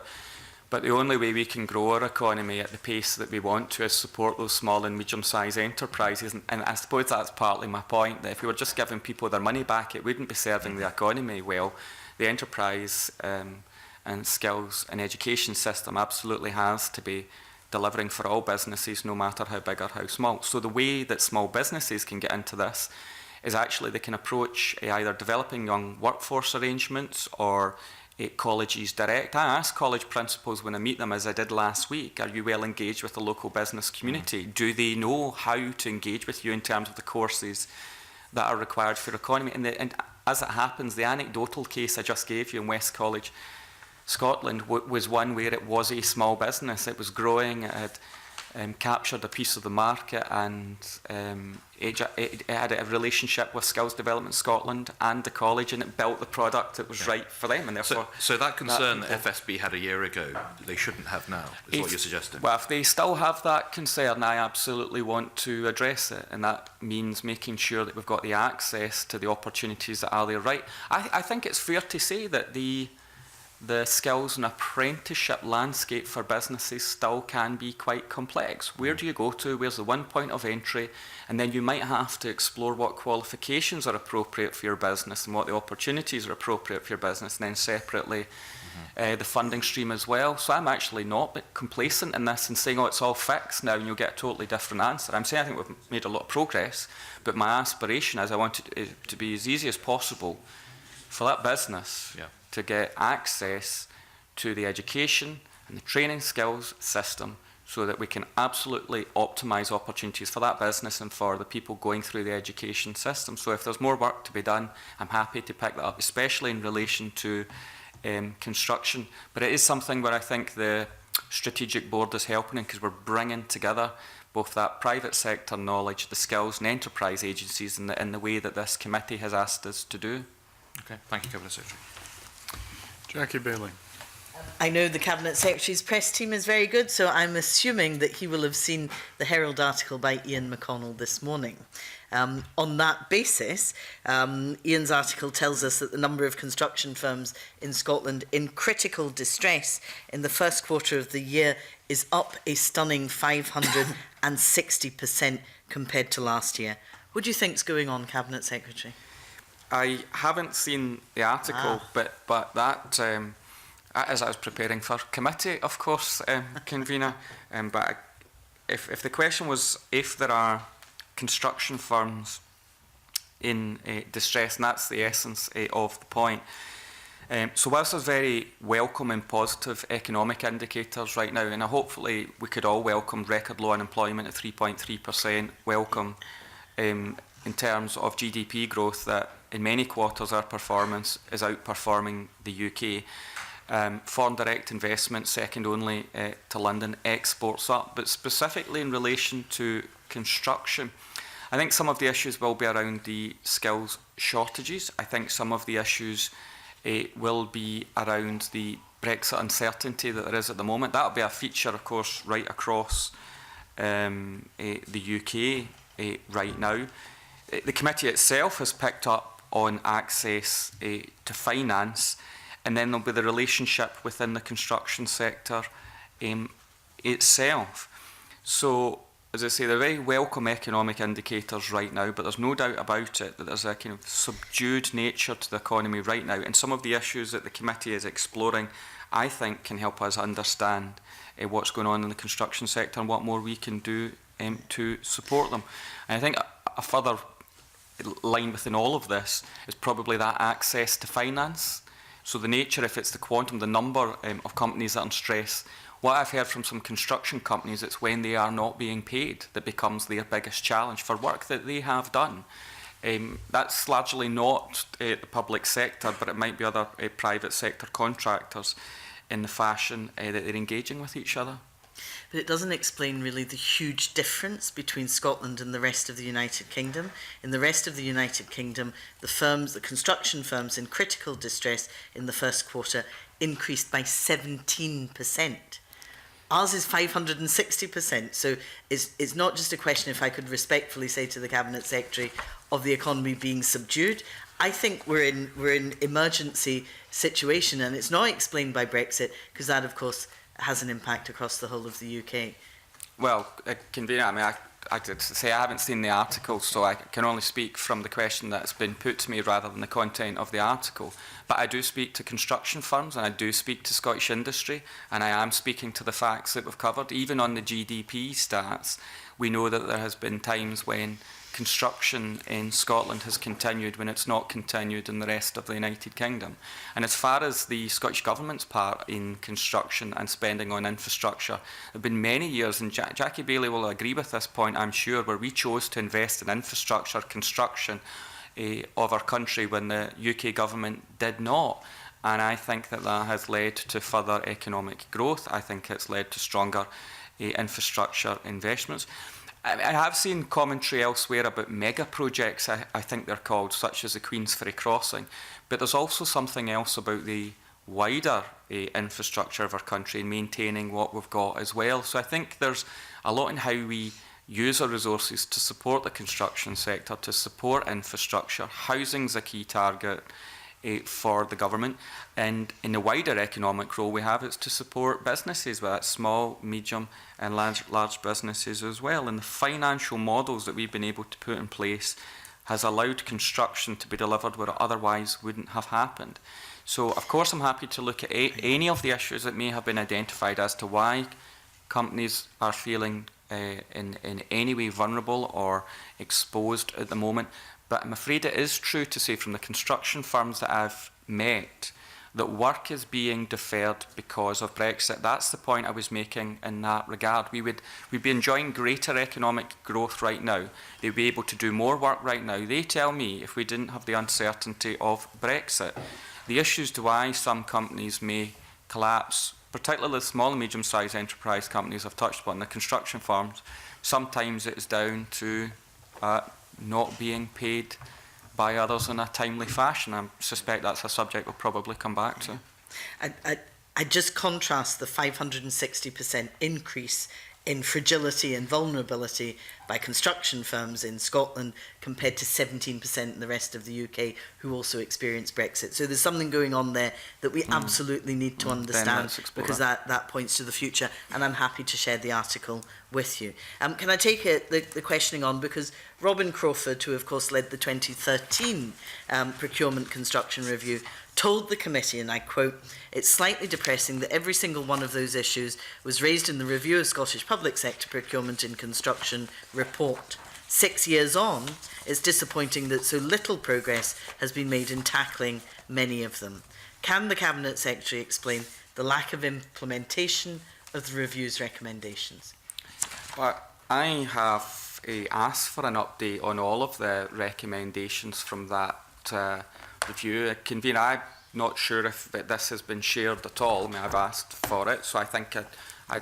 But the only way we can grow our economy at the pace that we want to is support those small and medium-sized enterprises. And I suppose that's partly my point, that if we were just giving people their money back, it wouldn't be serving the economy well. The enterprise and skills and education system absolutely has to be delivering for all businesses, no matter how big or how small. So the way that small businesses can get into this is actually they can approach either developing young workforce arrangements or colleges direct. I ask college principals when I meet them, as I did last week, are you well engaged with the local business community? Do they know how to engage with you in terms of the courses that are required for economy? And as it happens, the anecdotal case I just gave you in West College, Scotland, was one where it was a small business. It was growing, it had captured a piece of the market, and it had a relationship with Skills Development Scotland and the college, and it built the product that was right for them. And therefore, so that concern that FSB had a year ago, they shouldn't have now, is what you're suggesting? Well, if they still have that concern, I absolutely want to address it, and that means making sure that we've got the access to the opportunities that are there. Right? I think it's fair to say that the skills and apprenticeship landscape for businesses still can be quite complex. Where do you go to? Where's the one point of entry? And then you might have to explore what qualifications are appropriate for your business and what the opportunities are appropriate for your business, and then separately the funding stream as well. So I'm actually not complacent in this and saying, oh, it's all fixed now and you'll get a totally different answer. I'm saying I think we've made a lot of progress, but my aspiration is I want it to be as easy as possible for that business to get access to the education and the training skills system so that we can absolutely optimise opportunities for that business and for the people going through the education system. So if there's more work to be done, I'm happy to pick that up, especially in relation to construction. But it is something where I think the strategic board is helping, because we're bringing together both that private sector knowledge, the skills and enterprise agencies in the way that this committee has asked us to do. Okay, thank you, Cabinet Secretary. Jackie Bailey. I know the Cabinet Secretary's press team is very good, so I'm assuming that he will have seen the Herald article by Ian McConnell this morning. On that basis, Ian's article tells us that the number of construction firms in Scotland in critical distress in the first quarter of the year is up a stunning 560% compared to last year. What do you think's going on, Cabinet Secretary? I haven't seen the article, but that, as I was preparing for committee, of course, convener, but if the question was if there are construction firms in distress, and that's the essence of the point. So whilst there's very welcome and positive economic indicators right now, and hopefully we could all welcome record low unemployment at 3.3%, welcome in terms of GDP growth that in many quarters our performance is outperforming the UK. Foreign direct investment second only to London, exports up, but specifically in relation to construction, I think some of the issues will be around the skills shortages. I think some of the issues will be around the Brexit uncertainty that there is at the moment. That will be a feature, of course, right across the UK right now. The committee itself has picked up on access to finance, and then there'll be the relationship within the construction sector itself. So, as I say, they're very welcome economic indicators right now, but there's no doubt about it that there's a kind of subdued nature to the economy right now. And some of the issues that the committee is exploring, I think, can help us understand what's going on in the construction sector and what more we can do to support them. And I think a further line within all of this is probably that access to finance. So the nature, if it's the quantum, the number of companies that are in stress. What I've heard from some construction companies, it's when they are not being paid that becomes their biggest challenge for work that they have done. That's largely not the public sector, but it might be other private sector contractors in the fashion that they're engaging with each other. But it doesn't explain really the huge difference between Scotland and the rest of the United Kingdom. In the rest of the United Kingdom, the construction firms in critical distress in the first quarter increased by 17%. Ours is 560%. So it's not just a question, if I could respectfully say to the Cabinet Secretary, of the economy being subdued. I think we're in emergency situation, and it's not explained by Brexit, because that, of course, has an impact across the whole of the UK. Well, Convener, I mean, I did say I haven't seen the article, so I can only speak from the question that's been put to me rather than the content of the article. But I do speak to construction firms, and I do speak to Scottish industry, and I am speaking to the facts that we've covered. Even on the GDP stats, we know that there has been times when construction in Scotland has continued when it's not continued in the rest of the United Kingdom. And as far as the Scottish Government's part in construction and spending on infrastructure, there have been many years, and Jackie Bailey will agree with this point, I'm sure, where we chose to invest in infrastructure construction of our country when the UK Government did not. And I think that that has led to further economic growth. I think it's led to stronger infrastructure investments. I have seen commentary elsewhere about mega projects, I think they're called, such as the Queensferry Crossing. But there's also something else about the wider infrastructure of our country and maintaining what we've got as well. So I think there's a lot in how we use our resources to support the construction sector, to support infrastructure. Housing's a key target for the government, and in the wider economic role we have, it's to support businesses, whether that's small, medium and large businesses as well. And the financial models that we've been able to put in place has allowed construction to be delivered where it otherwise wouldn't have happened. So of course I'm happy to look at any of the issues that may have been identified as to why companies are feeling in any way vulnerable or exposed at the moment. But I'm afraid it is true to say from the construction firms that I've met that work is being deferred because of Brexit. That's the point I was making in that regard. We'd be enjoying greater economic growth right now. They'd be able to do more work right now. They tell me if we didn't have the uncertainty of Brexit, the issues to why some companies may collapse, particularly the small and medium-sized enterprise companies I've touched upon, the construction firms, sometimes it is down to not being paid by others in a timely fashion. I suspect that's a subject we'll probably come back to. I just contrast the 560% increase in fragility and vulnerability by construction firms in Scotland compared to 17% in the rest of the UK who also experienced Brexit. So there's something going on there that we absolutely need to understand, because that points to the future, and I'm happy to share the article with you. Can I take the questioning on, because Robin Crawford, who of course led the 2013 procurement construction review, told the committee, and I quote, "It's slightly depressing that every single one of those issues was raised in the review of Scottish public sector procurement in construction report. 6 years on, it's disappointing that so little progress has been made in tackling many of them. Can the Cabinet Secretary explain the lack of implementation of the review's recommendations?" But I have asked for an update on all of the recommendations from that review. Convener, I'm not sure if this has been shared at all. I mean, I've asked for it, so I think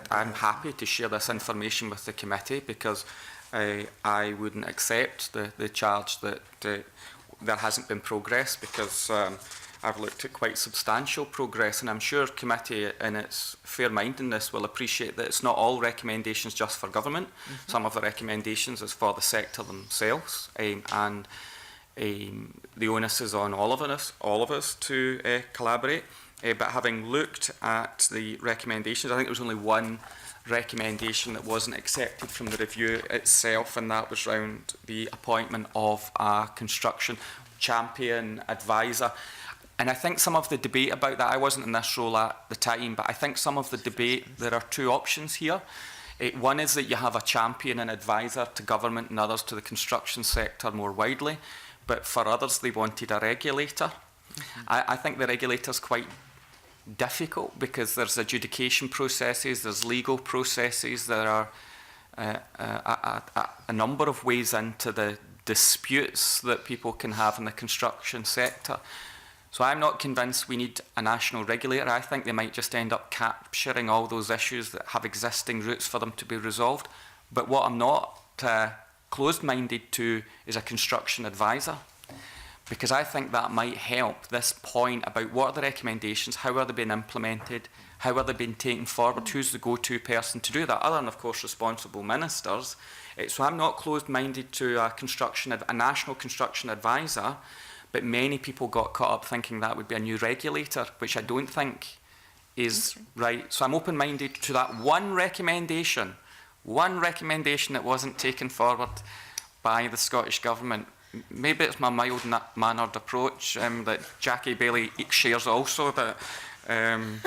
I'm happy to share this information with the committee, because I wouldn't accept the charge that there hasn't been progress, because I've looked at quite substantial progress, and I'm sure committee in its fair-mindedness will appreciate that it's not all recommendations just for government. Some of the recommendations is for the sector themselves, and the onus is on all of us to collaborate. but having looked at the recommendations, I think there was only one recommendation that wasn't accepted from the review itself, and that was around the appointment of a construction champion advisor. And I think some of the debate about that, I wasn't in this role at the time, but I think some of the debate, there are two options here. One is that you have a champion and advisor to government and others to the construction sector more widely, but for others they wanted a regulator. I think the regulator's quite difficult because there's adjudication processes, there's legal processes, there are a number of ways into the disputes that people can have in the construction sector. So I'm not convinced we need a national regulator. I think they might just end up capturing all those issues that have existing routes for them to be resolved. But what I'm not closed-minded to is a construction advisor, because I think that might help this point about what are the recommendations, how are they being implemented, how are they being taken forward, who's the go-to person to do that, other than, of course, responsible ministers. So I'm not closed-minded to a national construction advisor, but many people got caught up thinking that would be a new regulator, which I don't think is right. So I'm open-minded to that one recommendation that wasn't taken forward by the Scottish Government. Maybe it's my mild-mannered approach that Jackie Baillie shares also, but the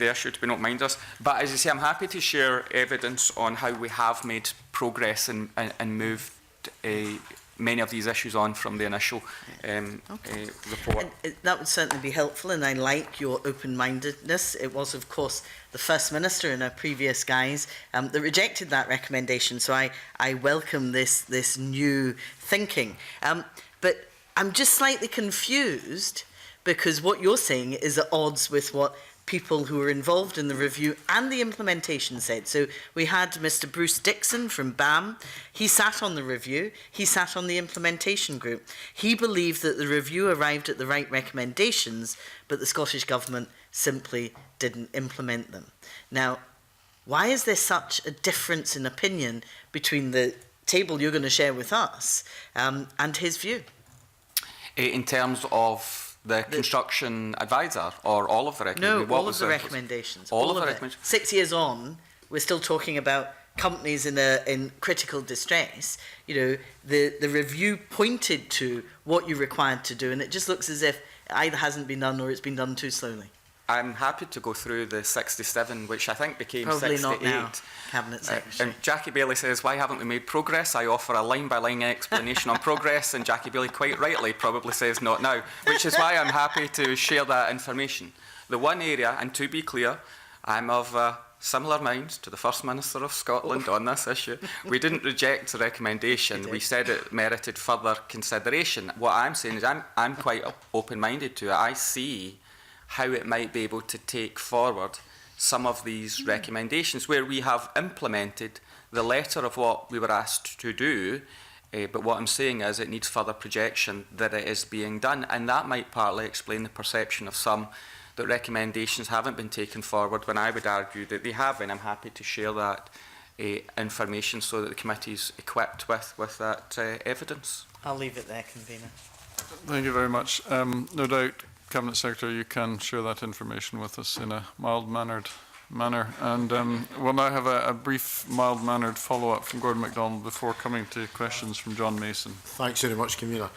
issue to be not mind us. But as I say, I'm happy to share evidence on how we have made progress and moved many of these issues on from the initial report. And that would certainly be helpful, and I like your open-mindedness. It was, of course, the First Minister in a previous guise that rejected that recommendation, so I welcome this new thinking. But I'm just slightly confused because what you're saying is at odds with what people who were involved in the review and the implementation said. So we had Mr. Bruce Dixon from BAM. He sat on the review. He sat on the implementation group. He believed that the review arrived at the right recommendations, but the Scottish Government simply didn't implement them. Now, why is there such a difference in opinion between the table you're going to share with us and his view? In terms of the construction advisor, or all of the recommendations? No, all of the recommendations. All of the recommendations. 6 years on, we're still talking about companies in critical distress. You know, the review pointed to what you required to do, and it just looks as if it either hasn't been done or it's been done too slowly. I'm happy to go through the 67, which I think became Probably 68. Not now, Cabinet Secretary. And Jackie Baillie says, why haven't we made progress? I offer a line-by-line explanation on progress, and Jackie Baillie quite rightly probably says not now, which is why I'm happy to share that information. The one area, and to be clear, I'm of a similar mind to the First Minister of Scotland on this issue. We didn't reject the recommendation. We said it merited further consideration. What I'm saying is I'm quite open-minded to it. I see how it might be able to take forward some of these recommendations where we have implemented the letter of what we were asked to do, but what I'm saying is it needs further projection that it is being done, and that might partly explain the perception of some that recommendations haven't been taken forward, when I would argue that they have, and I'm happy to share that information so that the committee is equipped with that evidence. I'll leave it there, Convener. Thank you very much. No doubt, Cabinet Secretary, you can share that information with us in a mild-mannered manner. And we'll now have a brief mild-mannered follow-up from Gordon MacDonald before coming to questions from John Mason. Thanks very much, Convener.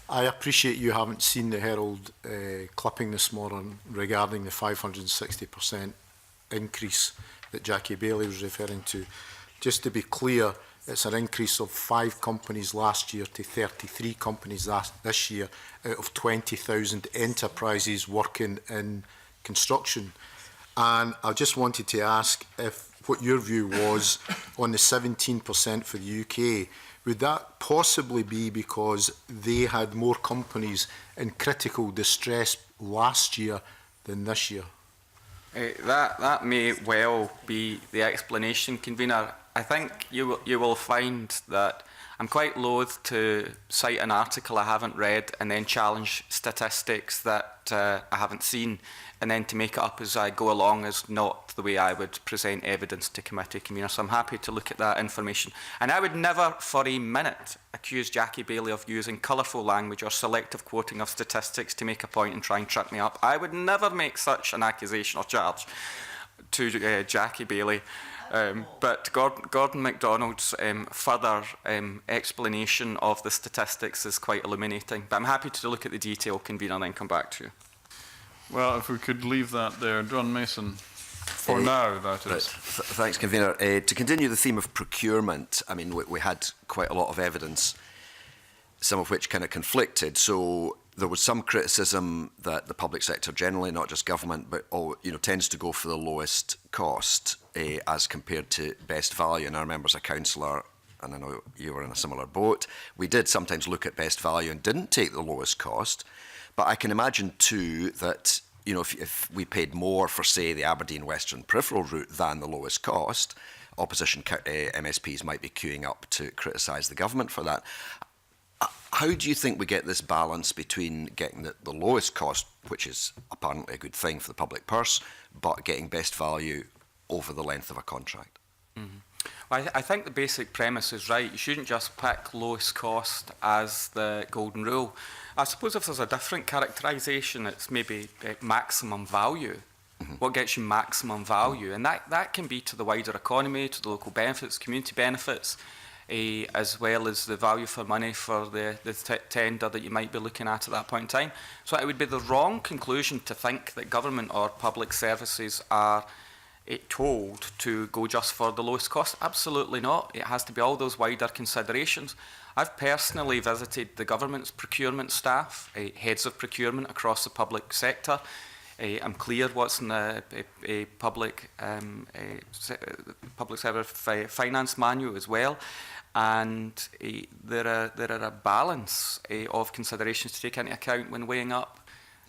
I appreciate you haven't seen the Herald clipping this morning regarding the 560% increase that Jackie Baillie was referring to. Just to be clear, it's an increase of 5 companies last year to 33 companies this year out of 20,000 enterprises working in construction. And I just wanted to ask what your view was on the 17% for the UK. Would that possibly be because they had more companies in critical distress last year than this year? That may well be the explanation, Convener. I think you will find that I'm quite loath to cite an article I haven't read and then challenge statistics that I haven't seen, and then to make it up as I go along is not the way I would present evidence to committee convener. So I'm happy to look at that information. And I would never for a minute accuse Jackie Baillie of using colourful language or selective quoting of statistics to make a point and try and trip me up. I would never make such an accusation or charge to Jackie Baillie. But Gordon MacDonald's further explanation of the statistics is quite illuminating. But I'm happy to look at the detail, convener, and then come back to you. Well, if we could leave that there. John Mason, for now, that is. Right. Thanks, convener. To continue the theme of procurement, I mean, we had quite a lot of evidence, some of which kind of conflicted. So there was some criticism that the public sector generally, not just government, but tends to go for the lowest cost as compared to best value. And I remember as a councillor, and I know you were in a similar boat, we did sometimes look at best value and didn't take the lowest cost. But I can imagine too that if we paid more for, say, the Aberdeen Western Peripheral route than the lowest cost, opposition MSPs might be queuing up to criticise the government for that. How do you think we get this balance between getting the lowest cost, which is apparently a good thing for the public purse, but getting best value over the length of a contract? Mm-hmm. Well, I think the basic premise is right. You shouldn't just pick lowest cost as the golden rule. I suppose if there's a different characterisation, it's maybe maximum value. Mm-hmm. What gets you maximum value? And that can be to the wider economy, to the local benefits, community benefits, as well as the value for money for the tender that you might be looking at that point in time. So it would be the wrong conclusion to think that government or public services are told to go just for the lowest cost. Absolutely not. It has to be all those wider considerations. I've personally visited the government's procurement staff, heads of procurement across the public sector. I'm clear what's in the public sector finance manual as well, and there are a balance of considerations to take into account when weighing up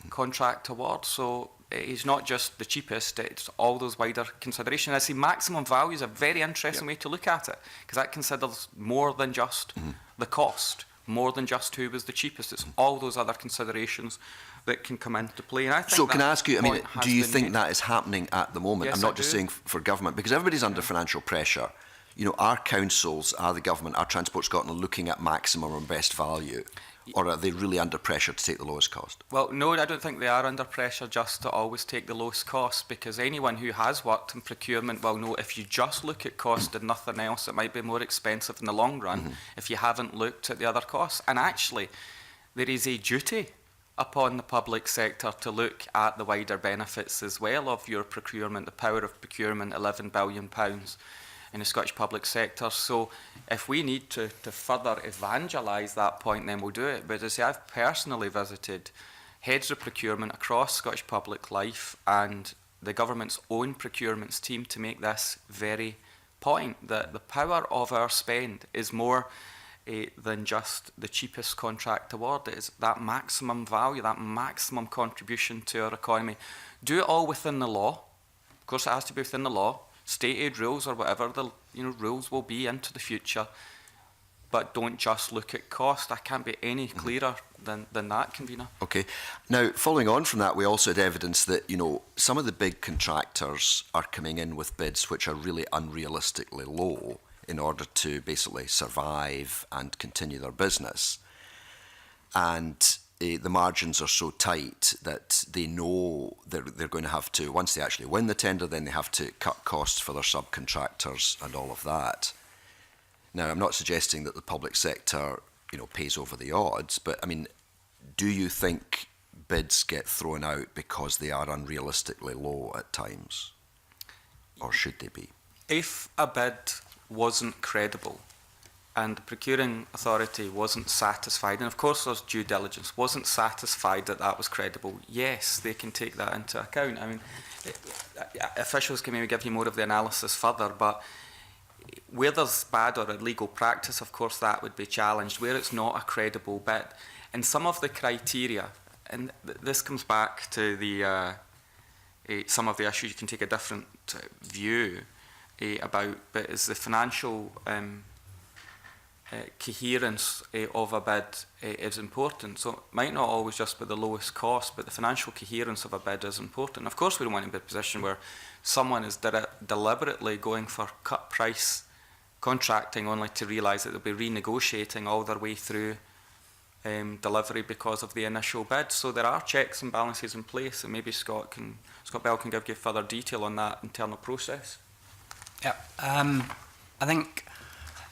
contract awards. So it's not just the cheapest, it's all those wider considerations. I see maximum value is a very interesting way to look at it, because that considers more than just the cost, more than just who was the cheapest. It's all those other considerations that can come into play. And I think so can I ask you, do you think that is happening at the moment? Yes, I'm not just saying for government, because everybody's under financial pressure. Our councils, are the government, are Transport Scotland looking at maximum and best value? Or are they really under pressure to take the lowest cost? Well, no, I don't think they are under pressure just to always take the lowest cost, because anyone who has worked in procurement will know if you just look at cost and nothing else, it might be more expensive in the long run if you haven't looked at the other costs. And actually, there is a duty upon the public sector to look at the wider benefits as well of your procurement, the power of procurement, £11 billion in the Scottish public sector. So if we need to further evangelise that point, then we'll do it. But as I say, I've personally visited heads of procurement across Scottish public life and the government's own procurements team to make this very point, that the power of our spend is more than just the cheapest contract award. It is that maximum value, that maximum contribution to our economy. Do it all within the law. Of course, it has to be within the law. State aid rules or whatever the rules will be into the future, but don't just look at cost. I can't be any clearer than that, convener. Okay. Now, following on from that, we also had evidence that some of the big contractors are coming in with bids which are really unrealistically low in order to basically survive and continue their business, and the margins are so tight that they know they're going to have to, once they actually win the tender, then they have to cut costs for their subcontractors and all of that. Now, I'm not suggesting that the public sector, pays over the odds, but I mean, do you think bids get thrown out because they are unrealistically low at times? Or should they be? If a bid wasn't credible, and the procuring authority wasn't satisfied, and of course there's due diligence, wasn't satisfied that that was credible, yes, they can take that into account. I mean, officials can maybe give you more of the analysis further, but where there's bad or illegal practice, of course that would be challenged. Where it's not a credible bid, and some of the criteria, and this comes back to the some of the issues you can take a different view about, but is the financial coherence of a bid is important. So it might not always just be the lowest cost, but the financial coherence of a bid is important. Of course, we don't want to be in a position where someone is deliberately going for cut price contracting only to realise that they'll be renegotiating all their way through delivery because of the initial bid. So there are checks and balances in place, and maybe Scott Bell can give you further detail on that internal process. Yeah, I think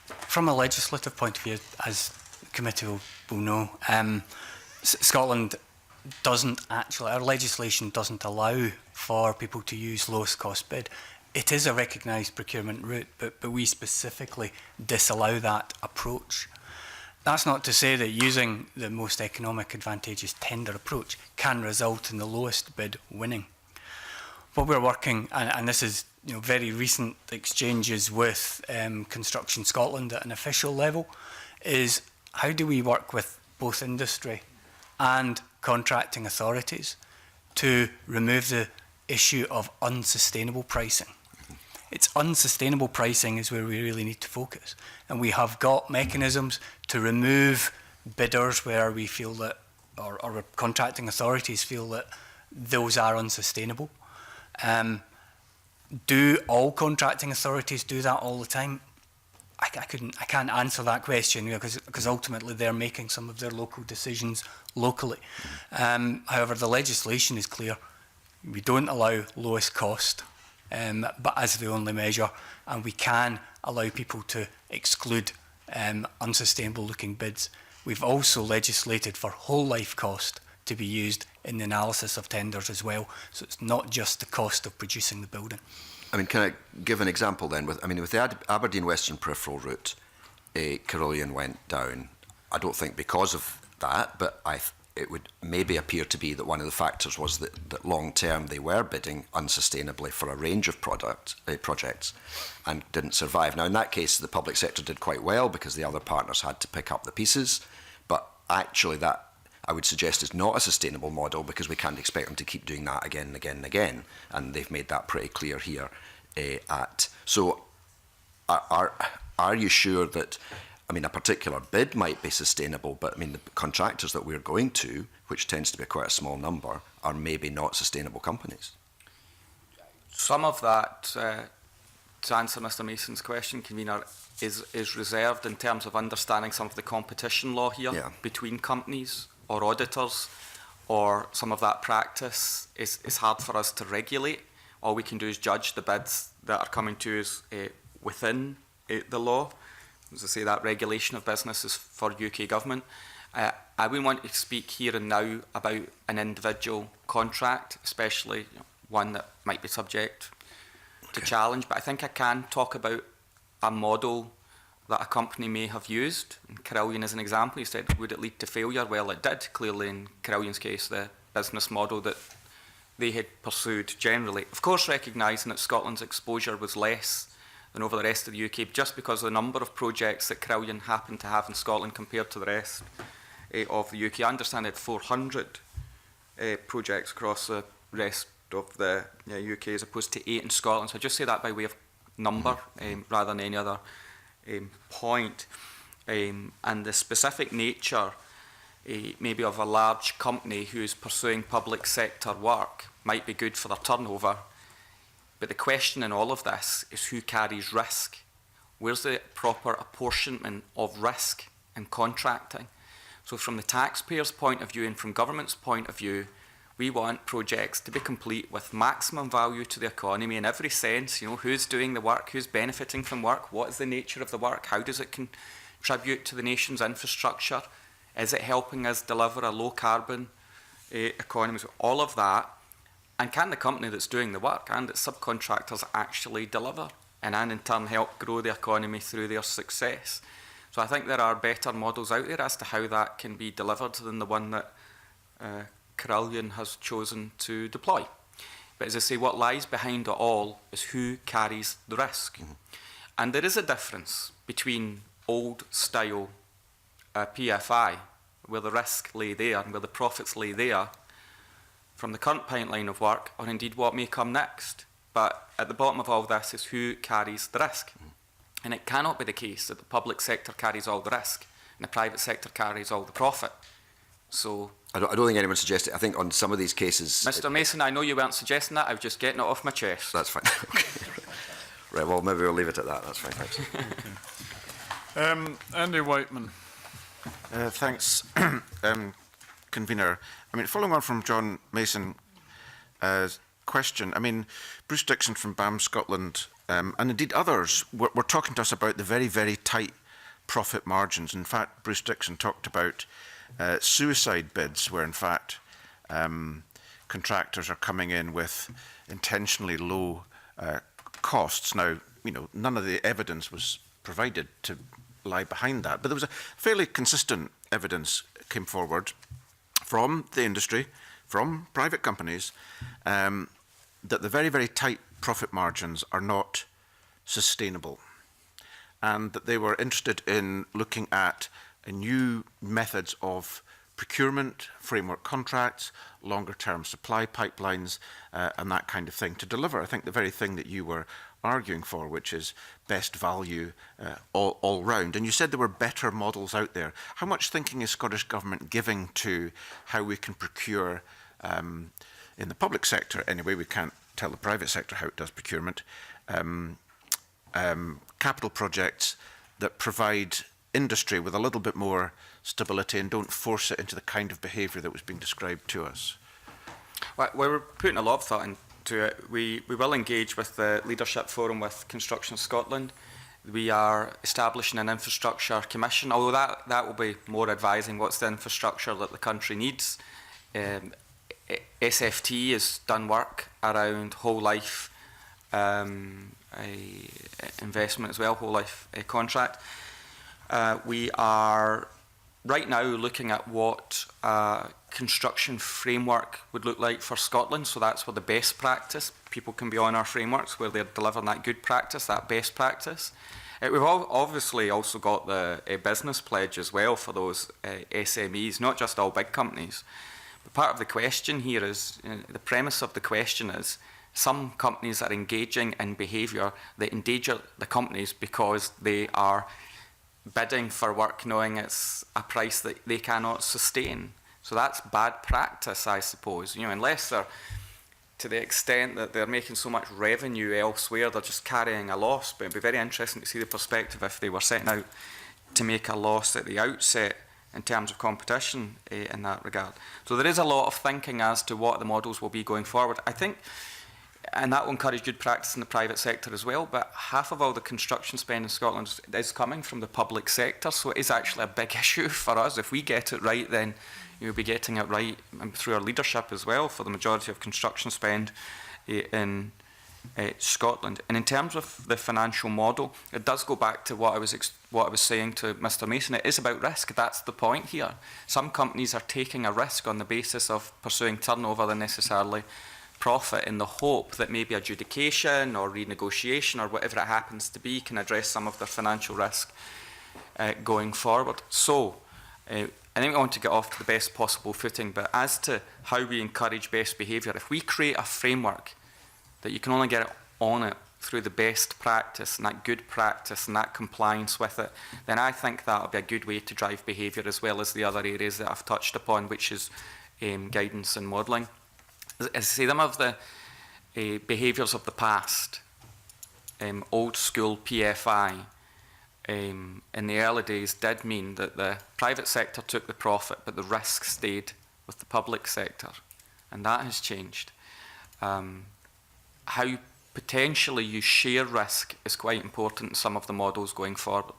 from a legislative point of view, as the committee will know, Scotland doesn't actually, our legislation doesn't allow for people to use lowest cost bid. It is a recognised procurement route, but we specifically disallow that approach. That's not to say that using the most economic advantageous tender approach can result in the lowest bid winning. What we're working, and this is very recent exchanges with Construction Scotland at an official level, is how do we work with both industry and contracting authorities to remove the issue of unsustainable pricing. It's unsustainable pricing is where we really need to focus. And we have got mechanisms to remove bidders where we feel that, or contracting authorities feel that those are unsustainable. Do all contracting authorities do that all the time? I can't answer that question because ultimately they're making some of their local decisions locally. However, the legislation is clear. We don't allow lowest cost, but as the only measure, and we can allow people to exclude unsustainable looking bids. We've also legislated for whole life cost to be used in the analysis of tenders as well. So it's not just the cost of producing the building. I mean, can I give an example then? With the Aberdeen Western Peripheral route, Carillion went down. I don't think because of that, but it would maybe appear to be that one of the factors was that long term they were bidding unsustainably for a range of projects and didn't survive. Now in that case the public sector did quite well because the other partners had to pick up the pieces, but actually that I would suggest is not a sustainable model because we can't expect them to keep doing that again and again and again, and they've made that pretty clear here. So are you sure that a particular bid might be sustainable, but the contractors that we're going to, which tends to be quite a small number, are maybe not sustainable companies? Some of that, to answer Mr Mason's question, Convener, is reserved in terms of understanding some of the competition law here between companies or auditors, or some of that practice is hard for us to regulate. All we can do is judge the bids that are coming to us within the law. As I say, that regulation of business is for UK government. I wouldn't want to speak here and now about an individual contract, especially one that might be subject to challenge, but I think I can talk about a model that a company may have used. And Carillion is an example. You said, would it lead to failure? Well, it did. Clearly, in Carillion's case, the business model that they had pursued generally. Of course, recognising that Scotland's exposure was less than over the rest of the UK, just because of the number of projects that Carillion happened to have in Scotland compared to the rest of the UK. I understand it had 400 projects across the rest of the UK as opposed to 8 in Scotland. So I just say that by way of number rather than any other point. And the specific nature maybe of a large company who is pursuing public sector work might be good for their turnover. But the question in all of this is who carries risk? Where's the proper apportionment of risk in contracting? So from the taxpayer's point of view and from government's point of view, we want projects to be complete with maximum value to the economy in every sense. Who's doing the work, who's benefiting from work, what is the nature of the work, how does it contribute to the nation's infrastructure, is it helping us deliver a low carbon economy, so all of that. And can the company that's doing the work and its subcontractors actually deliver and in turn help grow the economy through their success? So I think there are better models out there as to how that can be delivered than the one that Carillion has chosen to deploy. But as I say, what lies behind it all is who carries the risk. And there is a difference between old style PFI, where the risk lay there and where the profits lay there, from the current pipeline of work, or indeed what may come next. But at the bottom of all this is who carries the risk. And it cannot be the case that the public sector carries all the risk and the private sector carries all the profit. So I don't think anyone suggested. I think on some of these cases, Mr. Mason, I know you weren't suggesting that. I was just getting it off my chest. That's fine. Okay. Right. Well, maybe we'll leave it at that. That's fine. Thanks. Andy Whiteman. Thanks, Convener. I mean, following on from John Mason's question, I mean, Bruce Dixon from BAM Scotland, and indeed others, were talking to us about the very, very tight profit margins. In fact, Bruce Dixon talked about suicide bids, where in fact contractors are coming in with intentionally low costs. Now, you know, none of the evidence was provided to lie behind that, but there was a fairly consistent evidence came forward from the industry, from private companies, that the very, very tight profit margins are not sustainable, and that they were interested in looking at new methods of procurement, framework contracts, longer-term supply pipelines, and that kind of thing to deliver, I think, the very thing that you were arguing for, which is best value all round. And you said there were better models out there. How much thinking is Scottish Government giving to how we can procure, in the public sector anyway, we can't tell the private sector how it does procurement, capital projects that provide industry with a little bit more stability and don't force it into the kind of behaviour that was being described to us? Well, we're putting a lot of thought into it. We will engage with the Leadership Forum with Construction Scotland. We are establishing an infrastructure commission, although that will be more advising what's the infrastructure that the country needs. SFT has done work around whole life investment as well, whole life contract. We are right now looking at what construction framework would look like for Scotland. So that's where the best practice, people can be on our frameworks where they're delivering that good practice, that best practice. We've obviously also got the business pledge as well for those SMEs, not just all big companies. But part of the question here is, the premise of the question is, some companies are engaging in behaviour that endanger the companies because they are bidding for work knowing it's a price that they cannot sustain. So that's bad practice, I suppose. You know, unless they're, to the extent that they're making so much revenue elsewhere, they're just carrying a loss. But it'd be very interesting to see the perspective if they were setting out to make a loss at the outset in terms of competition in that regard. So there is a lot of thinking as to what the models will be going forward. I think, and that will encourage good practice in the private sector as well, but half of all the construction spend in Scotland is coming from the public sector, so it is actually a big issue for us. If we get it right, then you'll be getting it right through our leadership as well for the majority of construction spend in Scotland. And in terms of the financial model, it does go back to what I was saying to Mr. Mason. It is about risk. That's the point here. Some companies are taking a risk on the basis of pursuing turnover than necessarily profit, in the hope that maybe adjudication or renegotiation or whatever it happens to be can address some of their financial risk going forward. So I think we want to get off to the best possible footing, but as to how we encourage best behaviour, if we create a framework that you can only get on it through the best practice and that good practice and that compliance with it, then I think that will be a good way to drive behaviour, as well as the other areas that I've touched upon, which is guidance and modelling. As I say, some of the behaviours of the past, old school PFI, in the early days did mean that the private sector took the profit, but the risk stayed with the public sector, and that has changed. How potentially you share risk is quite important in some of the models going forward.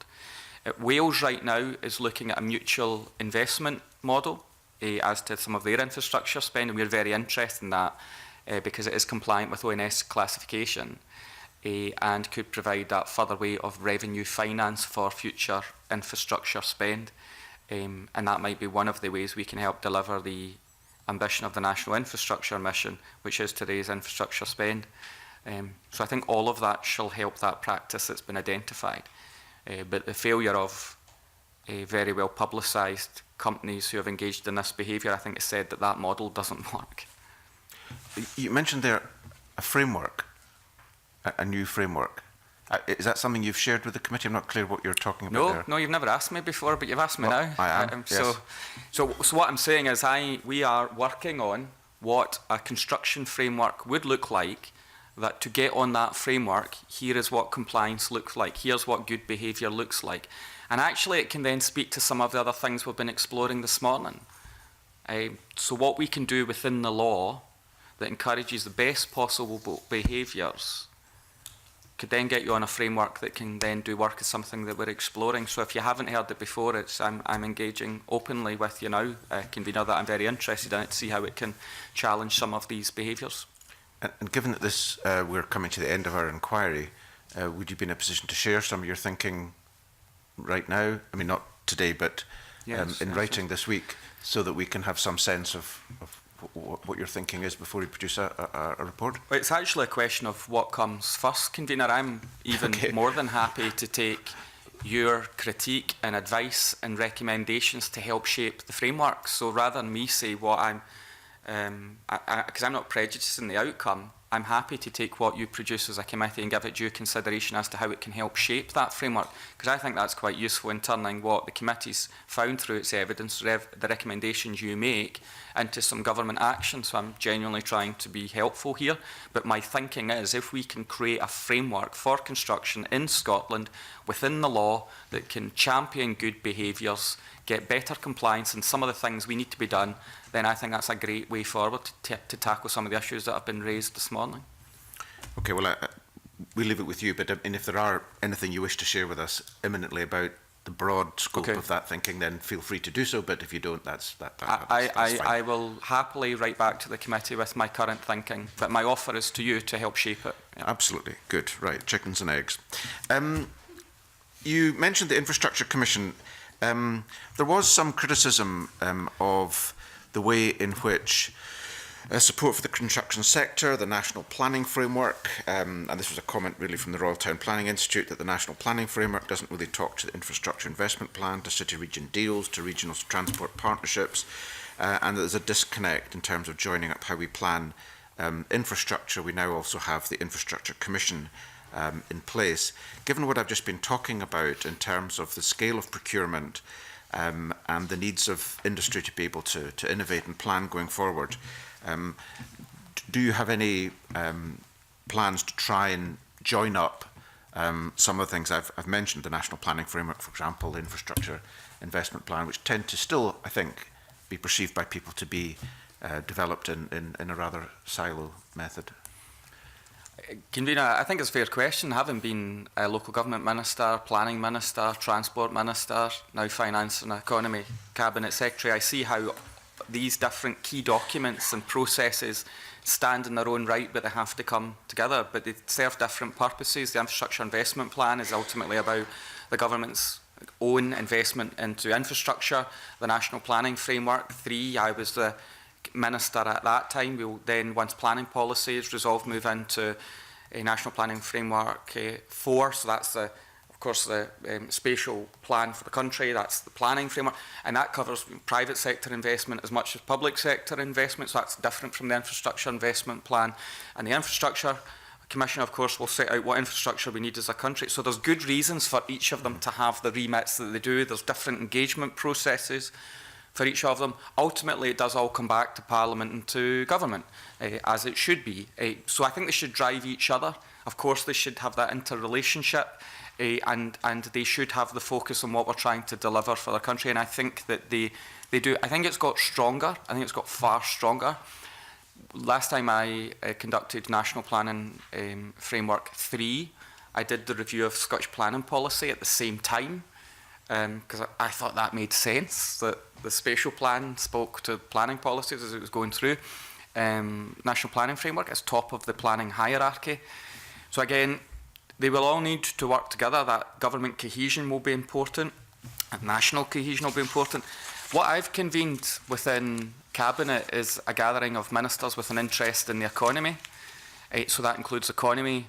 Wales right now is looking at a mutual investment model as to some of their infrastructure spend, and we're very interested in that because it is compliant with ONS classification and could provide that further way of revenue finance for future infrastructure spend. And that might be one of the ways we can help deliver the ambition of the National Infrastructure Mission, which is today's infrastructure spend. So I think all of that shall help that practice that's been identified. But the failure of very well publicised companies who have engaged in this behaviour, I think it's said that that model doesn't work. You mentioned there a framework, a new framework. Is that something you've shared with the committee? I'm not clear what you're talking about there. No, you've never asked me before, but you've asked me now. I am, yes. So what I'm saying is we are working on what a construction framework would look like, that to get on that framework, here is what compliance looks like, here's what good behaviour looks like. And actually it can then speak to some of the other things we've been exploring this morning. So what we can do within the law that encourages the best possible behaviours could then get you on a framework that can then do work as something that we're exploring. So if you haven't heard it before, I'm engaging openly with you now, convener, that I'm very interested in it to see how it can challenge some of these behaviours. And given that this, we're coming to the end of our inquiry, would you be in a position to share some of your thinking right now? I mean, not today, but Yes, in writing this week, so that we can have some sense of what your thinking is before you produce a report? Well, it's actually a question of what comes first, convener. I'm even more than happy to take your critique and advice and recommendations to help shape the framework. So rather than me say what I'm, because I'm not prejudiced in the outcome, I'm happy to take what you produce as a committee and give it due consideration as to how it can help shape that framework, because I think that's quite useful in turning what the committee's found through its evidence, the recommendations you make, into some government action. So I'm genuinely trying to be helpful here. But my thinking is, if we can create a framework for construction in Scotland within the law that can champion good behaviours, get better compliance and some of the things we need to be done, then I think that's a great way forward to tackle some of the issues that have been raised this morning. Okay, well, we'll leave it with you, but if there are anything you wish to share with us imminently about the broad scope of that thinking, then feel free to do so, but if you don't, that's fine. I will happily write back to the committee with my current thinking, but my offer is to you to help shape it. Yeah. Absolutely. Good. Right. Chickens and eggs. You mentioned the Infrastructure Commission. There was some criticism of the way in which support for the construction sector, the National Planning Framework, and this was a comment really from the Royal Town Planning Institute, that the National Planning Framework doesn't really talk to the Infrastructure Investment Plan, to city-region deals, to regional transport partnerships, and that there's a disconnect in terms of joining up how we plan infrastructure. We now also have the Infrastructure Commission in place. Given what I've just been talking about in terms of the scale of procurement and the needs of industry to be able to innovate and plan going forward, do you have any plans to try and join up some of the things I've mentioned, the National Planning Framework, for example, the Infrastructure Investment Plan, which tend to still, I think, be perceived by people to be developed in a rather silo method? Convener, I think it's a fair question. Having been a local government minister, planning minister, transport minister, now finance and economy cabinet secretary, I see how these different key documents and processes stand in their own right, but they have to come together. But they serve different purposes. The Infrastructure Investment Plan is ultimately about the government's own investment into infrastructure. The National Planning Framework 3, I was the minister at that time. We will then, once planning policy is resolved, move into a National Planning Framework 4. So that's of course the spatial plan for the country. That's the planning framework, and that covers private sector investment as much as public sector investment. So that's different from the Infrastructure Investment Plan. And the Infrastructure Commission, of course, will set out what infrastructure we need as a country. So there's good reasons for each of them to have the remits that they do. There's different engagement processes for each of them. Ultimately, it does all come back to Parliament and to government, as it should be. So I think they should drive each other. Of course, they should have that interrelationship, and they should have the focus on what we're trying to deliver for the country. And I think that they do. I think it's got stronger. I think it's got far stronger. Last time I conducted National Planning Framework 3, I did the review of Scottish planning policy at the same time, because I thought that made sense, that the spatial plan spoke to planning policies as it was going through. National Planning Framework is top of the planning hierarchy. So again, they will all need to work together. That government cohesion will be important, and national cohesion will be important. What I've convened within Cabinet is a gathering of ministers with an interest in the economy. So that includes economy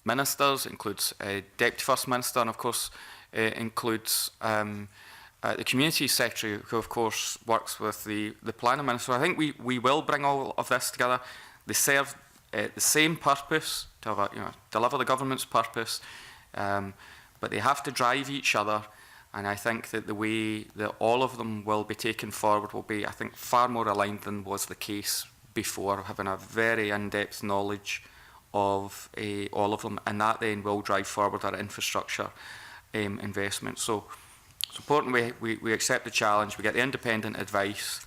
ministers, includes Deputy First Minister, and of course includes the Community Secretary, who of course works with the Planning Minister. So I think we will bring all of this together. They serve the same purpose, to have deliver the government's purpose, but they have to drive each other. And I think that the way that all of them will be taken forward will be, I think, far more aligned than was the case before, having a very in-depth knowledge of all of them, and that then will drive forward our infrastructure investment. So it's important we accept the challenge, we get the independent advice,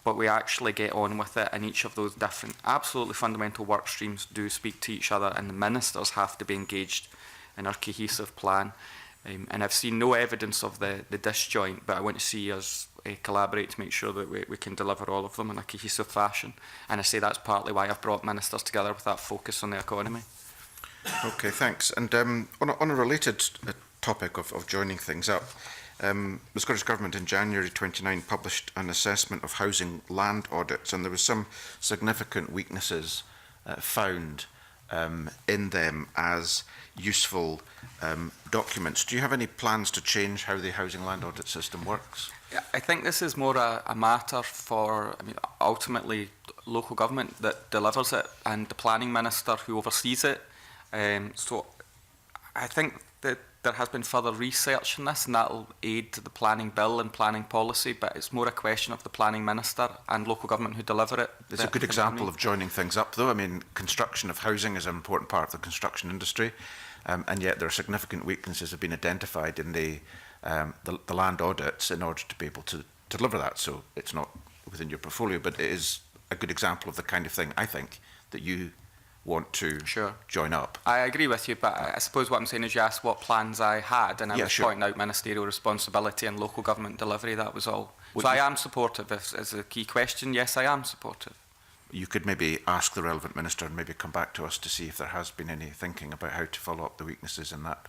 but we actually get on with it, and each of those different, absolutely fundamental work streams do speak to each other, and the ministers have to be engaged in our cohesive plan. And I've seen no evidence of the disjoint, but I want to see us collaborate to make sure that we can deliver all of them in a cohesive fashion. And I say that's partly why I've brought ministers together with that focus on the economy. Okay, thanks. And on a related topic of joining things up, the Scottish Government in January 29 published an assessment of housing land audits, and there was some significant weaknesses found in them as useful documents. Do you have any plans to change how the housing land audit system works? Yeah, I think this is more a matter for, ultimately local government that delivers it and the planning minister who oversees it. So I think that there has been further research in this, and that will aid the planning bill and planning policy, but it's more a question of the planning minister and local government who deliver it. It's a good example of joining things up, though. I mean, construction of housing is an important part of the construction industry, and yet there are significant weaknesses that have been identified in the land audits in order to be able to deliver that. So it's not within your portfolio, but it is a good example of the kind of thing, I think, that you want to join up. I agree with you, but I suppose what I'm saying is you asked what plans I had, and I was pointing out ministerial responsibility and local government delivery, that was all. So I am supportive, is the key question. Yes, I am supportive. You could maybe ask the relevant minister and maybe come back to us to see if there has been any thinking about how to follow up the weaknesses in that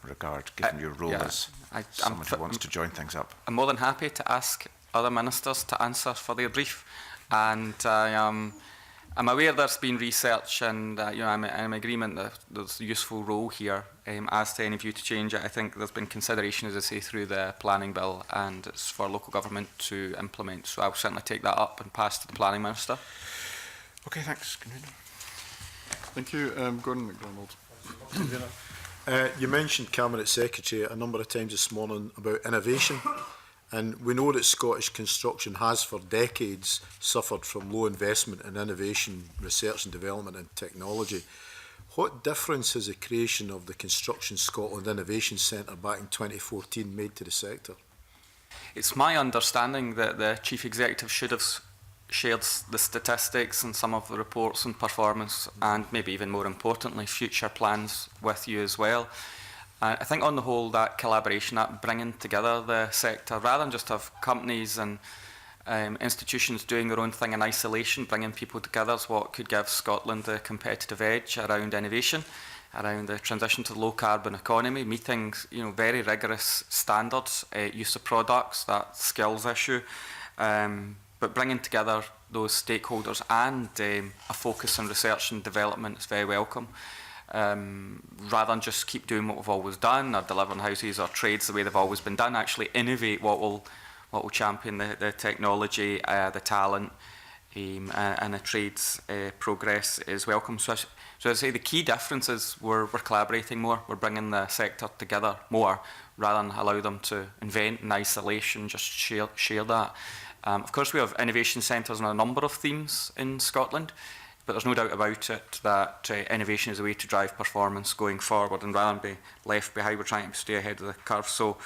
regard, given your role as someone who wants to join things up. I'm more than happy to ask other ministers to answer for their brief, and I'm aware there's been research, and I'm in agreement that there's a useful role here. As to any view to change it, I think there's been consideration, as I say, through the planning bill, and it's for local government to implement. So I'll certainly take that up and pass to the planning minister. Okay, thanks, Convener. Thank you, Gordon MacDonald. You mentioned, Cabinet Secretary, a number of times this morning about innovation. And we know that Scottish construction has for decades suffered from low investment in innovation, research and development and technology. What difference has the creation of the Construction Scotland Innovation Centre back in 2014 made to the sector? It's my understanding that the Chief Executive should have shared the statistics and some of the reports on performance, and maybe even more importantly, future plans with you as well. I think on the whole, that collaboration, that bringing together the sector, rather than just have companies and institutions doing their own thing in isolation, bringing people together is what could give Scotland a competitive edge around innovation, around the transition to the low carbon economy, meeting very rigorous standards, use of products, that skills issue, but bringing together those stakeholders and a focus on research and development is very welcome. Rather than just keep doing what we've always done, or delivering houses or trades the way they've always been done, actually innovate what will champion the technology, the talent, and the trades progress is welcome. So I say the key difference is we're collaborating more, we're bringing the sector together more, rather than allow them to invent in isolation, just share that. Of course, we have innovation centres on a number of themes in Scotland, but there's no doubt about it that innovation is a way to drive performance going forward, and rather than be left behind, we're trying to stay ahead of the curve. So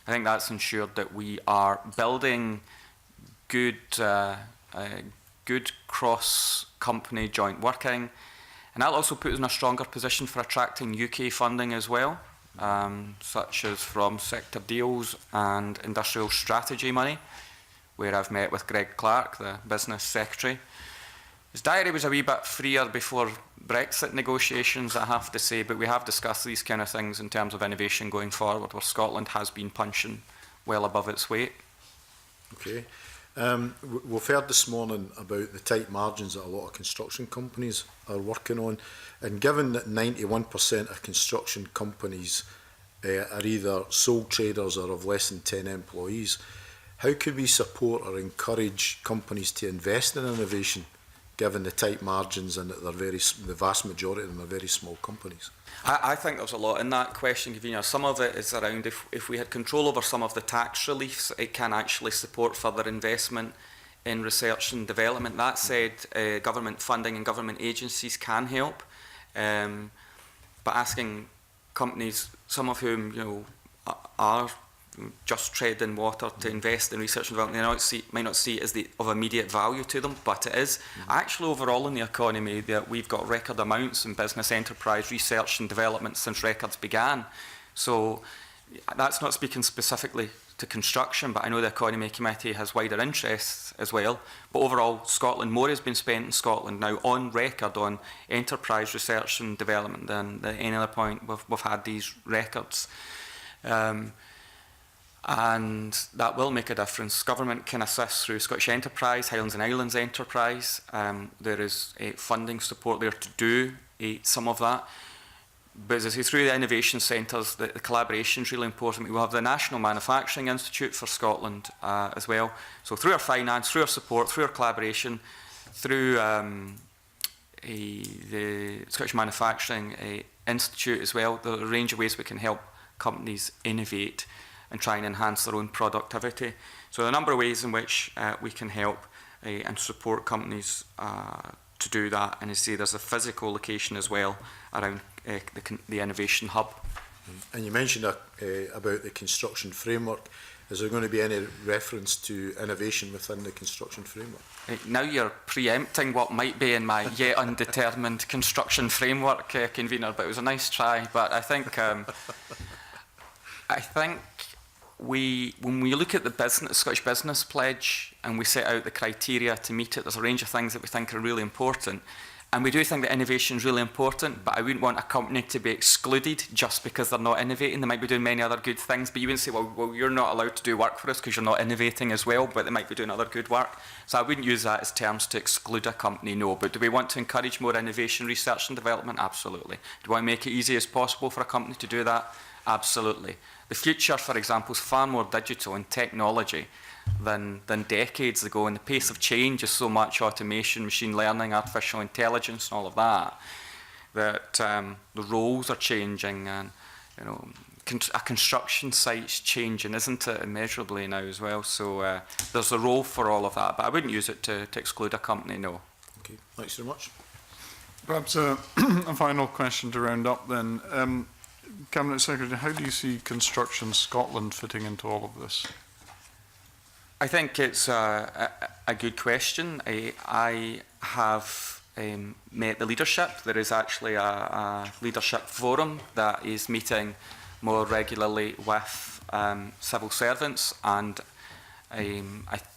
I think that's ensured that we are building good cross-company joint working, and that'll also put us in a stronger position for attracting UK funding as well, such as from sector deals and industrial strategy money, where I've met with Greg Clark, the business secretary. His diary was a wee bit freer before Brexit negotiations, I have to say, but we have discussed these kind of things in terms of innovation going forward, where Scotland has been punching well above its weight. Okay. We've heard this morning about the tight margins that a lot of construction companies are working on, and given that 91% of construction companies are either sole traders or have less than 10 employees, how could we support or encourage companies to invest in innovation given the tight margins and that the vast majority of them are very small companies? I think there's a lot in that question, Convener. Some of it is around if we had control over some of the tax reliefs, it can actually support further investment in research and development. That said, government funding and government agencies can help, but asking companies, some of whom are just treading water to invest in research and development, they might not see it as of immediate value to them, but it is. Actually, overall in the economy, that we've got record amounts in business enterprise research and development since records began. So that's not speaking specifically to construction, but I know the Economy Committee has wider interests as well. But overall, Scotland, more has been spent in Scotland now on record on enterprise research and development than at any other point we've had these records. And that will make a difference. Government can assist through Scottish Enterprise, Highlands and Islands Enterprise. There is funding support there to do some of that. But as I say, through the innovation centres, the collaboration is really important. We will have the National Manufacturing Institute for Scotland as well. So through our finance, through our support, through our collaboration, through the Scottish Manufacturing Institute as well, there are a range of ways we can help companies innovate and try and enhance their own productivity. So there are a number of ways in which we can help and support companies to do that. And as I say, there's a physical location as well around the innovation hub. And you mentioned about the construction framework. Is there going to be any reference to innovation within the construction framework? Now you're preempting what might be in my yet undetermined construction framework, Convener, but it was a nice try. But I think when we look at the Scottish Business Pledge and we set out the criteria to meet it, there's a range of things that we think are really important. And we do think that innovation is really important, but I wouldn't want a company to be excluded just because they're not innovating. They might be doing many other good things, but you wouldn't say, well, you're not allowed to do work for us because you're not innovating as well, but they might be doing other good work. So I wouldn't use that as terms to exclude a company, no. But do we want to encourage more innovation, research and development? Absolutely. Do we want to make it easy as possible for a company to do that? Absolutely. The future, for example, is far more digital and technology than decades ago, and the pace of change is so much automation, machine learning, artificial intelligence, and all of that, that the roles are changing, and a construction site's changing, isn't it, immeasurably now as well. So there's a role for all of that, but I wouldn't use it to exclude a company, no. Okay, thanks very much. Perhaps a final question to round up then. Cabinet Secretary, how do you see Construction Scotland fitting into all of this? I think it's a good question. I have met the leadership. There is actually a leadership forum that is meeting more regularly with civil servants, and I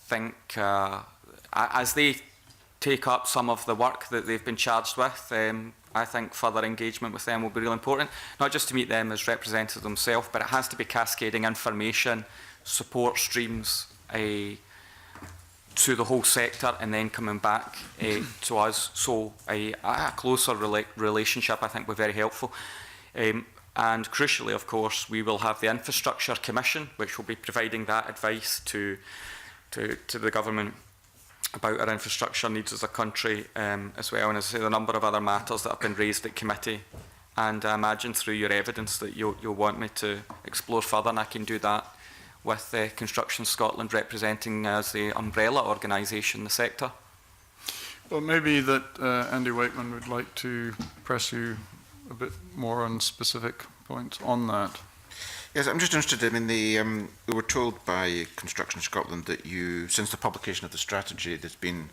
think as they take up some of the work that they've been charged with, I think further engagement with them will be really important, not just to meet them as representatives themselves, but it has to be cascading information, support streams to the whole sector, and then coming back to us. So a closer relationship, I think, will be very helpful. And crucially, of course, we will have the Infrastructure Commission, which will be providing that advice to the government about our infrastructure needs as a country as well. And as I say, the number of other matters that have been raised at committee, and I imagine through your evidence that you'll want me to explore further, and I can do that with Construction Scotland representing as the umbrella organisation, the sector. Well, maybe that Andy Wakeman would like to press you a bit more on specific points on that. Yes, I'm just interested. I mean, we were told by Construction Scotland that since the publication of the strategy, there's been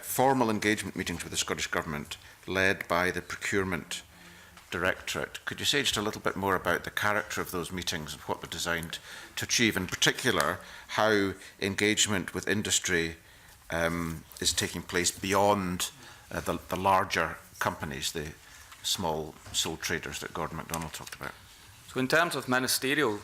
formal engagement meetings with the Scottish Government led by the Procurement Directorate. Could you say just a little bit more about the character of those meetings and what they're designed to achieve? In particular, how engagement with industry is taking place beyond the larger companies, the small sole traders that Gordon MacDonald talked about? So in terms of ministerial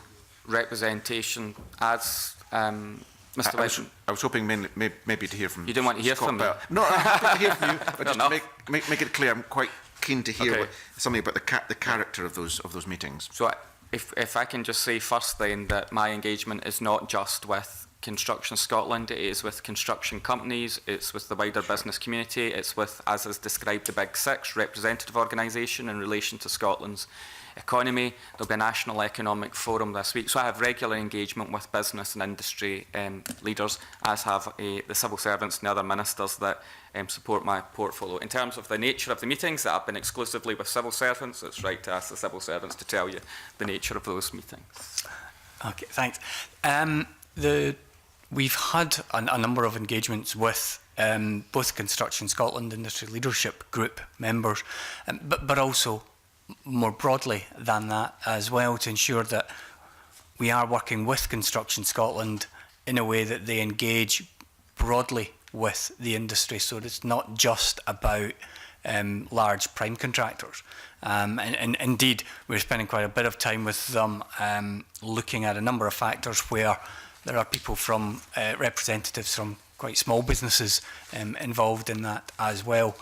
representation, as Mr. Weston, I was hoping maybe to hear from... You didn't want to hear from me? No, I'm happy to hear from you, but just to make it clear, I'm quite keen to hear something about the character of those meetings. So if I can just say first then that my engagement is not just with Construction Scotland, it is with construction companies, it's with the wider business community, it's with, as is described, the Big Six representative organisation in relation to Scotland's economy. There'll be a national economic forum this week. So I have regular engagement with business and industry leaders, as have the civil servants and the other ministers that support my portfolio. In terms of the nature of the meetings that have been exclusively with civil servants, it's right to ask the civil servants to tell you the nature of those meetings. Okay, thanks. We've had a number of engagements with both Construction Scotland Industry Leadership Group members, but also more broadly than that as well, to ensure that we are working with Construction Scotland in a way that they engage broadly with the industry, so that it's not just about large prime contractors. And indeed, we're spending quite a bit of time with them looking at a number of factors where there are people from representatives from quite small businesses involved in that as well.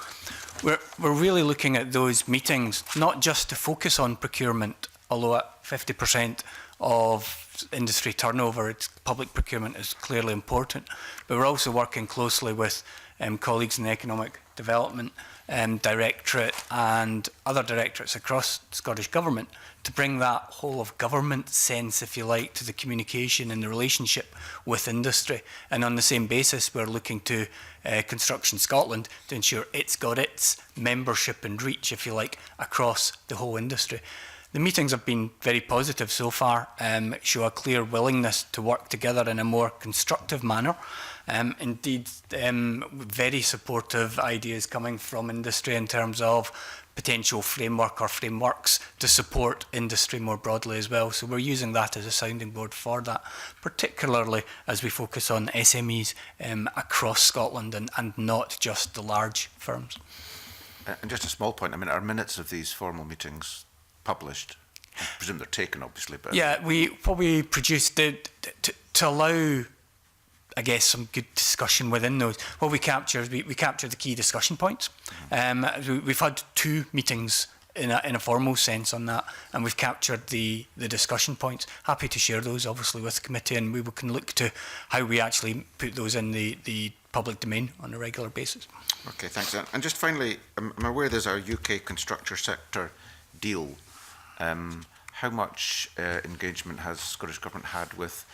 We're really looking at those meetings not just to focus on procurement, although at 50% of industry turnover, it's public procurement is clearly important, but we're also working closely with colleagues in the Economic Development Directorate and other directorates across Scottish Government to bring that whole of government sense, if you like, to the communication and the relationship with industry. And on the same basis, we're looking to Construction Scotland to ensure it's got its membership and reach, if you like, across the whole industry. The meetings have been very positive so far, show a clear willingness to work together in a more constructive manner. Indeed, very supportive ideas coming from industry in terms of potential framework or frameworks to support industry more broadly as well. So we're using that as a sounding board for that, particularly as we focus on SMEs across Scotland and not just the large firms. And just a small point, I mean, are minutes of these formal meetings published? I presume they're taken, obviously. But yeah, what we produced to allow, I guess, some good discussion within those. What we captured, we captured the key discussion points. We've had 2 meetings in a formal sense on that, and we've captured the discussion points. Happy to share those, obviously, with the committee, and we can look to how we actually put those in the public domain on a regular basis. Okay, thanks. And just finally, I'm aware there's a UK construction sector deal. How much engagement has Scottish Government had with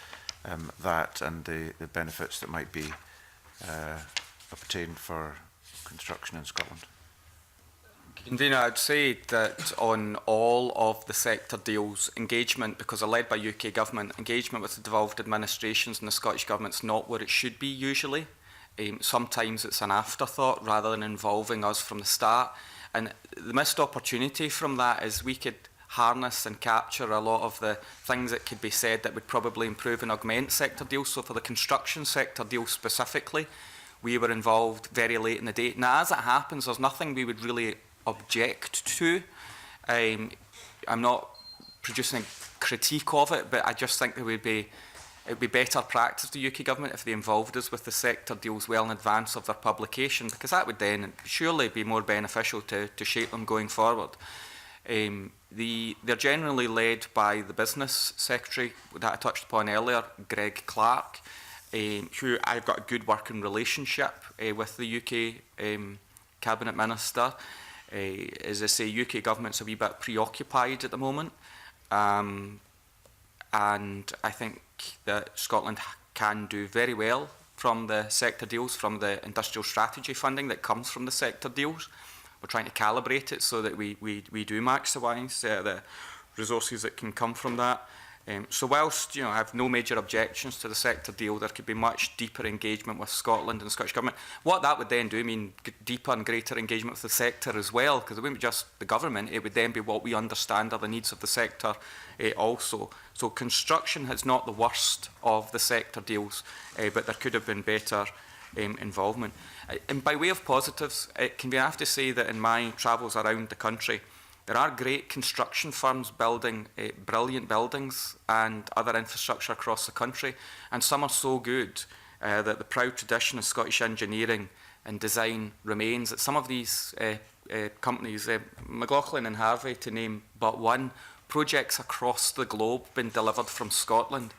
that and the benefits that might be obtained for construction in Scotland? Convener, I'd say that on all of the sector deals, engagement, because they're led by UK Government, engagement with the devolved administrations and the Scottish Government's not where it should be usually. Sometimes it's an afterthought rather than involving us from the start. And the missed opportunity from that is we could harness and capture a lot of the things that could be said that would probably improve and augment sector deals. So for the construction sector deal specifically, we were involved very late in the day. Now, as it happens, there's nothing we would really object to. I'm not producing a critique of it, but I just think it would be better practice of the UK Government if they involved us with the sector deals well in advance of their publication, because that would then surely be more beneficial to shape them going forward. They're generally led by the Business Secretary that I touched upon earlier, Greg Clark, who I've got a good working relationship with the UK Cabinet Minister. As I say, UK Government's a wee bit preoccupied at the moment, and I think that Scotland can do very well from the sector deals, from the industrial strategy funding that comes from the sector deals. We're trying to calibrate it so that we do maximise the resources that can come from that. So whilst I have no major objections to the sector deal, there could be much deeper engagement with Scotland and the Scottish Government. What that would then do, deeper and greater engagement with the sector as well, because it wouldn't be just the government, it would then be what we understand are the needs of the sector also. So construction is not the worst of the sector deals, but there could have been better involvement. And by way of positives, I have to say that in my travels around the country, there are great construction firms building brilliant buildings and other infrastructure across the country, and some are so good that the proud tradition of Scottish engineering and design remains. That some of these companies, McLaughlin and Harvey to name but one, projects across the globe been delivered from Scotland.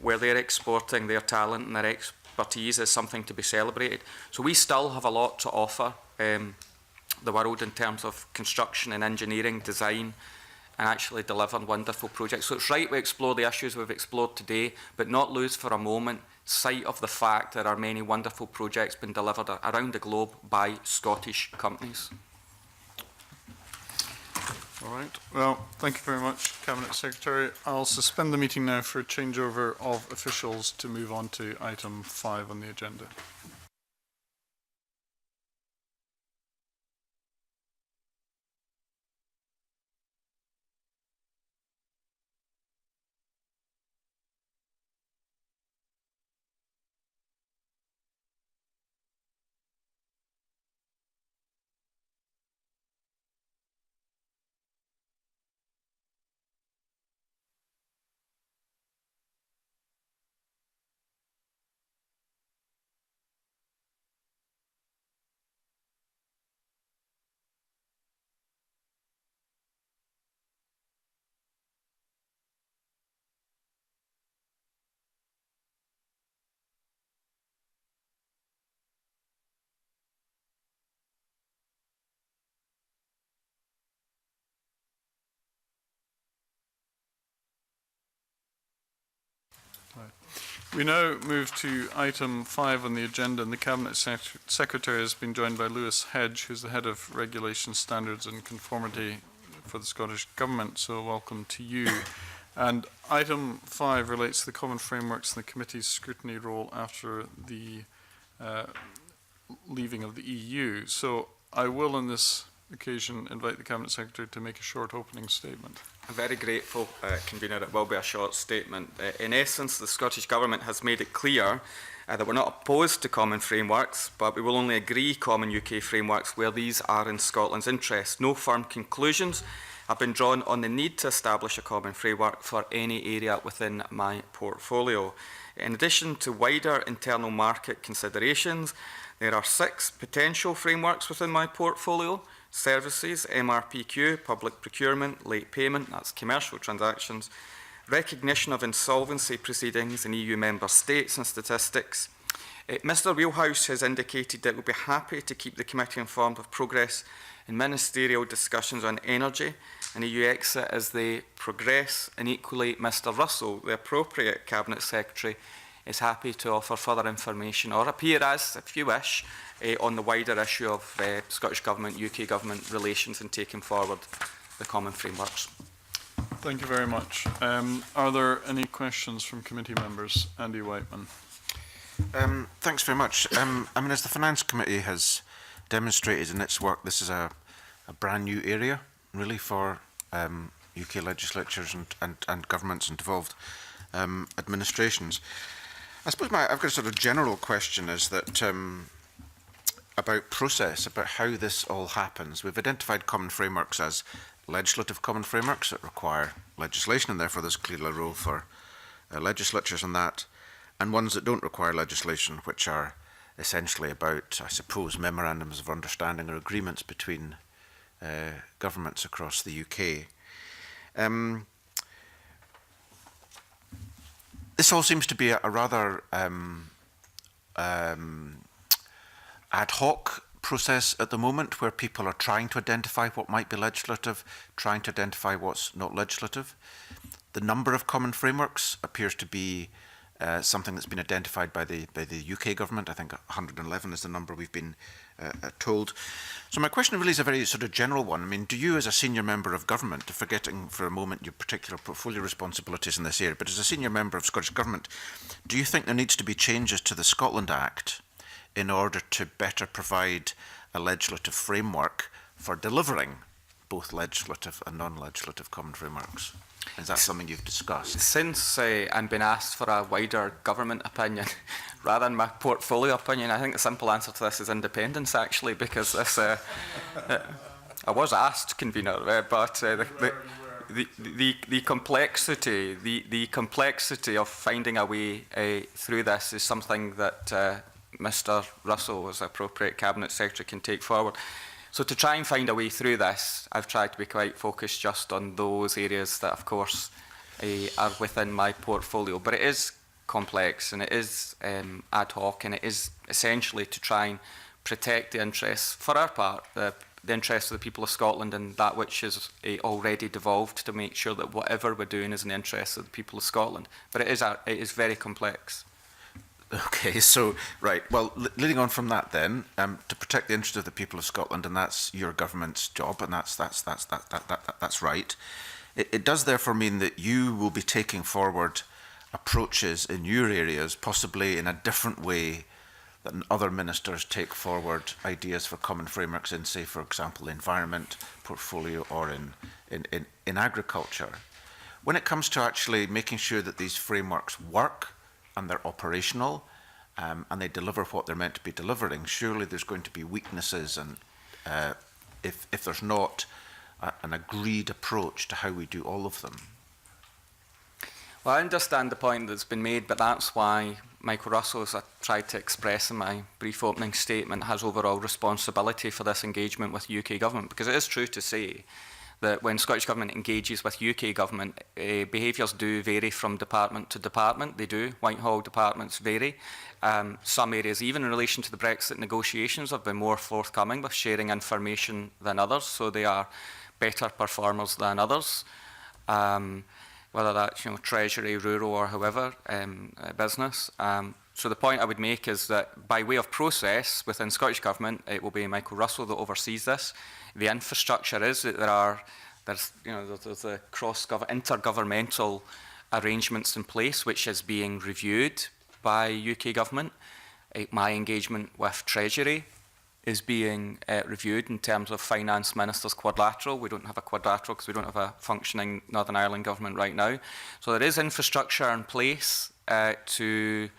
where they're exporting their talent and their expertise is something to be celebrated. So we still have a lot to offer the world in terms of construction and engineering, design, and actually delivering wonderful projects. So it's right we explore the issues we've explored today, but not lose for a moment sight of the fact there are many wonderful projects being delivered around the globe by Scottish companies. All right. Well, thank you very much, Cabinet Secretary. I'll suspend the meeting now for a changeover of officials to move on to item 5 on the agenda. We now move to item 5 on the agenda, and the Cabinet Secretary has been joined by Lewis Hedge, who's the Head of Regulation, Standards and Conformity for the Scottish Government, so welcome to you. And item 5 relates to the common frameworks and the committee's scrutiny role after the leaving of the EU. So I will, on this occasion, invite the Cabinet Secretary to make a short opening statement. I'm very grateful, Convener. It will be a short statement. In essence, the Scottish Government has made it clear that we're not opposed to common frameworks, but we will only agree common UK frameworks where these are in Scotland's interest. No firm conclusions have been drawn on the need to establish a common framework for any area within my portfolio. In addition to wider internal market considerations, there are 6 potential frameworks within my portfolio: services, MRPQ, public procurement, late payment, that's commercial transactions, recognition of insolvency proceedings in EU member states and statistics. Mr Wheelhouse has indicated that we'll be happy to keep the committee informed of progress in ministerial discussions on energy and EU exit as they progress, and equally Mr Russell, the appropriate Cabinet Secretary, is happy to offer further information or appear as, if you wish, on the wider issue of Scottish Government, UK Government relations and taking forward the common frameworks. Thank you very much. Are there any questions from committee members? Andy Whiteman. Thanks very much. I mean, as the Finance Committee has demonstrated in its work, this is a brand new area, really, for UK legislatures and governments and devolved administrations. I suppose I've got a sort of general question is that about process, about how this all happens. We've identified common frameworks as legislative common frameworks that require legislation, and therefore there's clearly a role for legislatures on that, and ones that don't require legislation, which are essentially about, I suppose, memorandums of understanding or agreements between governments across the UK. This all seems to be a rather ad hoc process at the moment, where people are trying to identify what might be legislative, trying to identify what's not legislative. The number of common frameworks appears to be something that's been identified by the UK government. I think 111 is the number we've been told. So my question really is a very sort of general one. I mean, do you, as a senior member of government, forgetting for a moment your particular portfolio responsibilities in this area, but as a senior member of Scottish Government, do you think there needs to be changes to the Scotland Act in order to better provide a legislative framework for delivering both legislative and non-legislative common frameworks? Is that something you've discussed? Since I'm being asked for a wider government opinion rather than my portfolio opinion, I think the simple answer to this is independence, actually, because this, I was asked, Convener, but the complexity of finding a way through this is something that Mr Russell, as appropriate Cabinet Secretary, can take forward. So to try and find a way through this, I've tried to be quite focused just on those areas that, of course, are within my portfolio. But it is complex and it is ad hoc, and it is essentially to try and protect the interests, for our part, the interests of the people of Scotland and that which is already devolved, to make sure that whatever we're doing is in the interests of the people of Scotland. But it is very complex. Okay, so, right, well, leading on from that then, to protect the interests of the people of Scotland, and that's your government's job, and that's right. It does therefore mean that you will be taking forward approaches in your areas, possibly in a different way than other ministers take forward ideas for common frameworks in, say, for example, the environment portfolio or in agriculture. When it comes to actually making sure that these frameworks work and they're operational and they deliver what they're meant to be delivering, surely there's going to be weaknesses, and if there's not an agreed approach to how we do all of them. Well, I understand the point that's been made, but that's why Michael Russell, as I tried to express in my brief opening statement, has overall responsibility for this engagement with UK government, because it is true to say that when Scottish Government engages with UK Government, behaviours do vary from department to department. They do. Whitehall departments vary. Some areas, even in relation to the Brexit negotiations, have been more forthcoming with sharing information than others, so they are better performers than others. Whether that's Treasury, rural or however, business. So the point I would make is that by way of process within Scottish Government, it will be Michael Russell that oversees this. The infrastructure is that there's a intergovernmental arrangements in place which is being reviewed by UK Government. My engagement with Treasury is being reviewed in terms of Finance Minister's quadrilateral. We don't have a quadrilateral because we don't have a functioning Northern Ireland government right now. So there is infrastructure in place to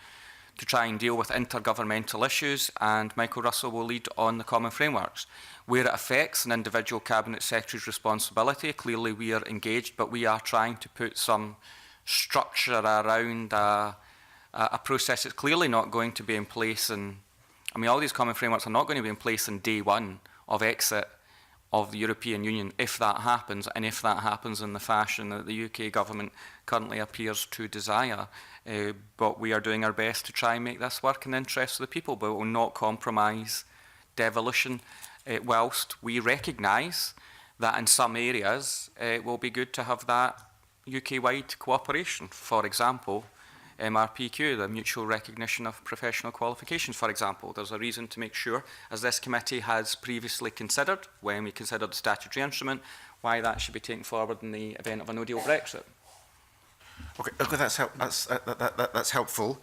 try and deal with intergovernmental issues, and Michael Russell will lead on the common frameworks. Where it affects an individual Cabinet Secretary's responsibility, clearly we are engaged, but we are trying to put some structure around a process that's clearly not going to be in place. And I mean, all these common frameworks are not going to be in place on day one of exit of the European Union, if that happens, and if that happens in the fashion that the UK government currently appears to desire. But we are doing our best to try and make this work in the interests of the people, but it will not compromise devolution, whilst we recognise that in some areas it will be good to have that UK-wide cooperation. For example, MRPQ, the mutual recognition of professional qualifications, for example. There's a reason to make sure, as this committee has previously considered, when we considered the statutory instrument, why that should be taken forward in the event of a no-deal Brexit. Okay, that's helpful.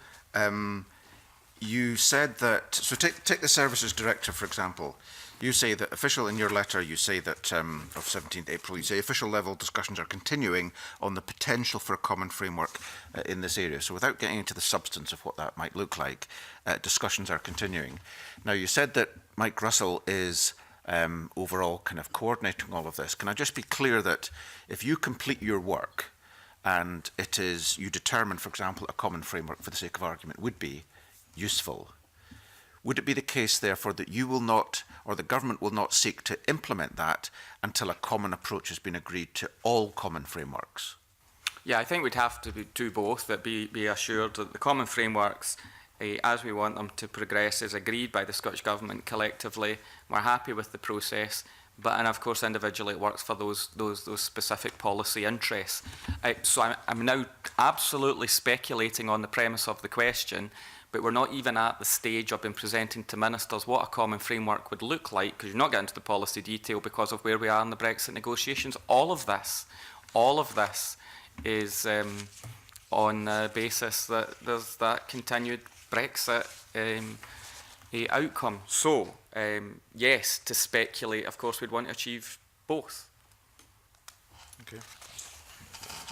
You said that, so take the Services Director, for example. You say that in your letter, you say that, of 17th April, you say official level discussions are continuing on the potential for a common framework in this area. So without getting into the substance of what that might look like, discussions are continuing. Now, you said that Mike Russell is overall kind of coordinating all of this. Can I just be clear that if you complete your work and it is, you determine, for example, a common framework for the sake of argument would be useful, would it be the case, therefore, that you will not, or the government will not seek to implement that until a common approach has been agreed to all common frameworks? Yeah, I think we'd have to do both, that be assured that the common frameworks, as we want them to progress, is agreed by the Scottish Government collectively. We're happy with the process, and of course individually it works for those specific policy interests. So I'm now absolutely speculating on the premise of the question, but we're not even at the stage of presenting to ministers what a common framework would look like, because you're not getting into the policy detail because of where we are in the Brexit negotiations. All of this is on the basis that there's that continued Brexit outcome. So, yes, to speculate, of course, we'd want to achieve both. Okay.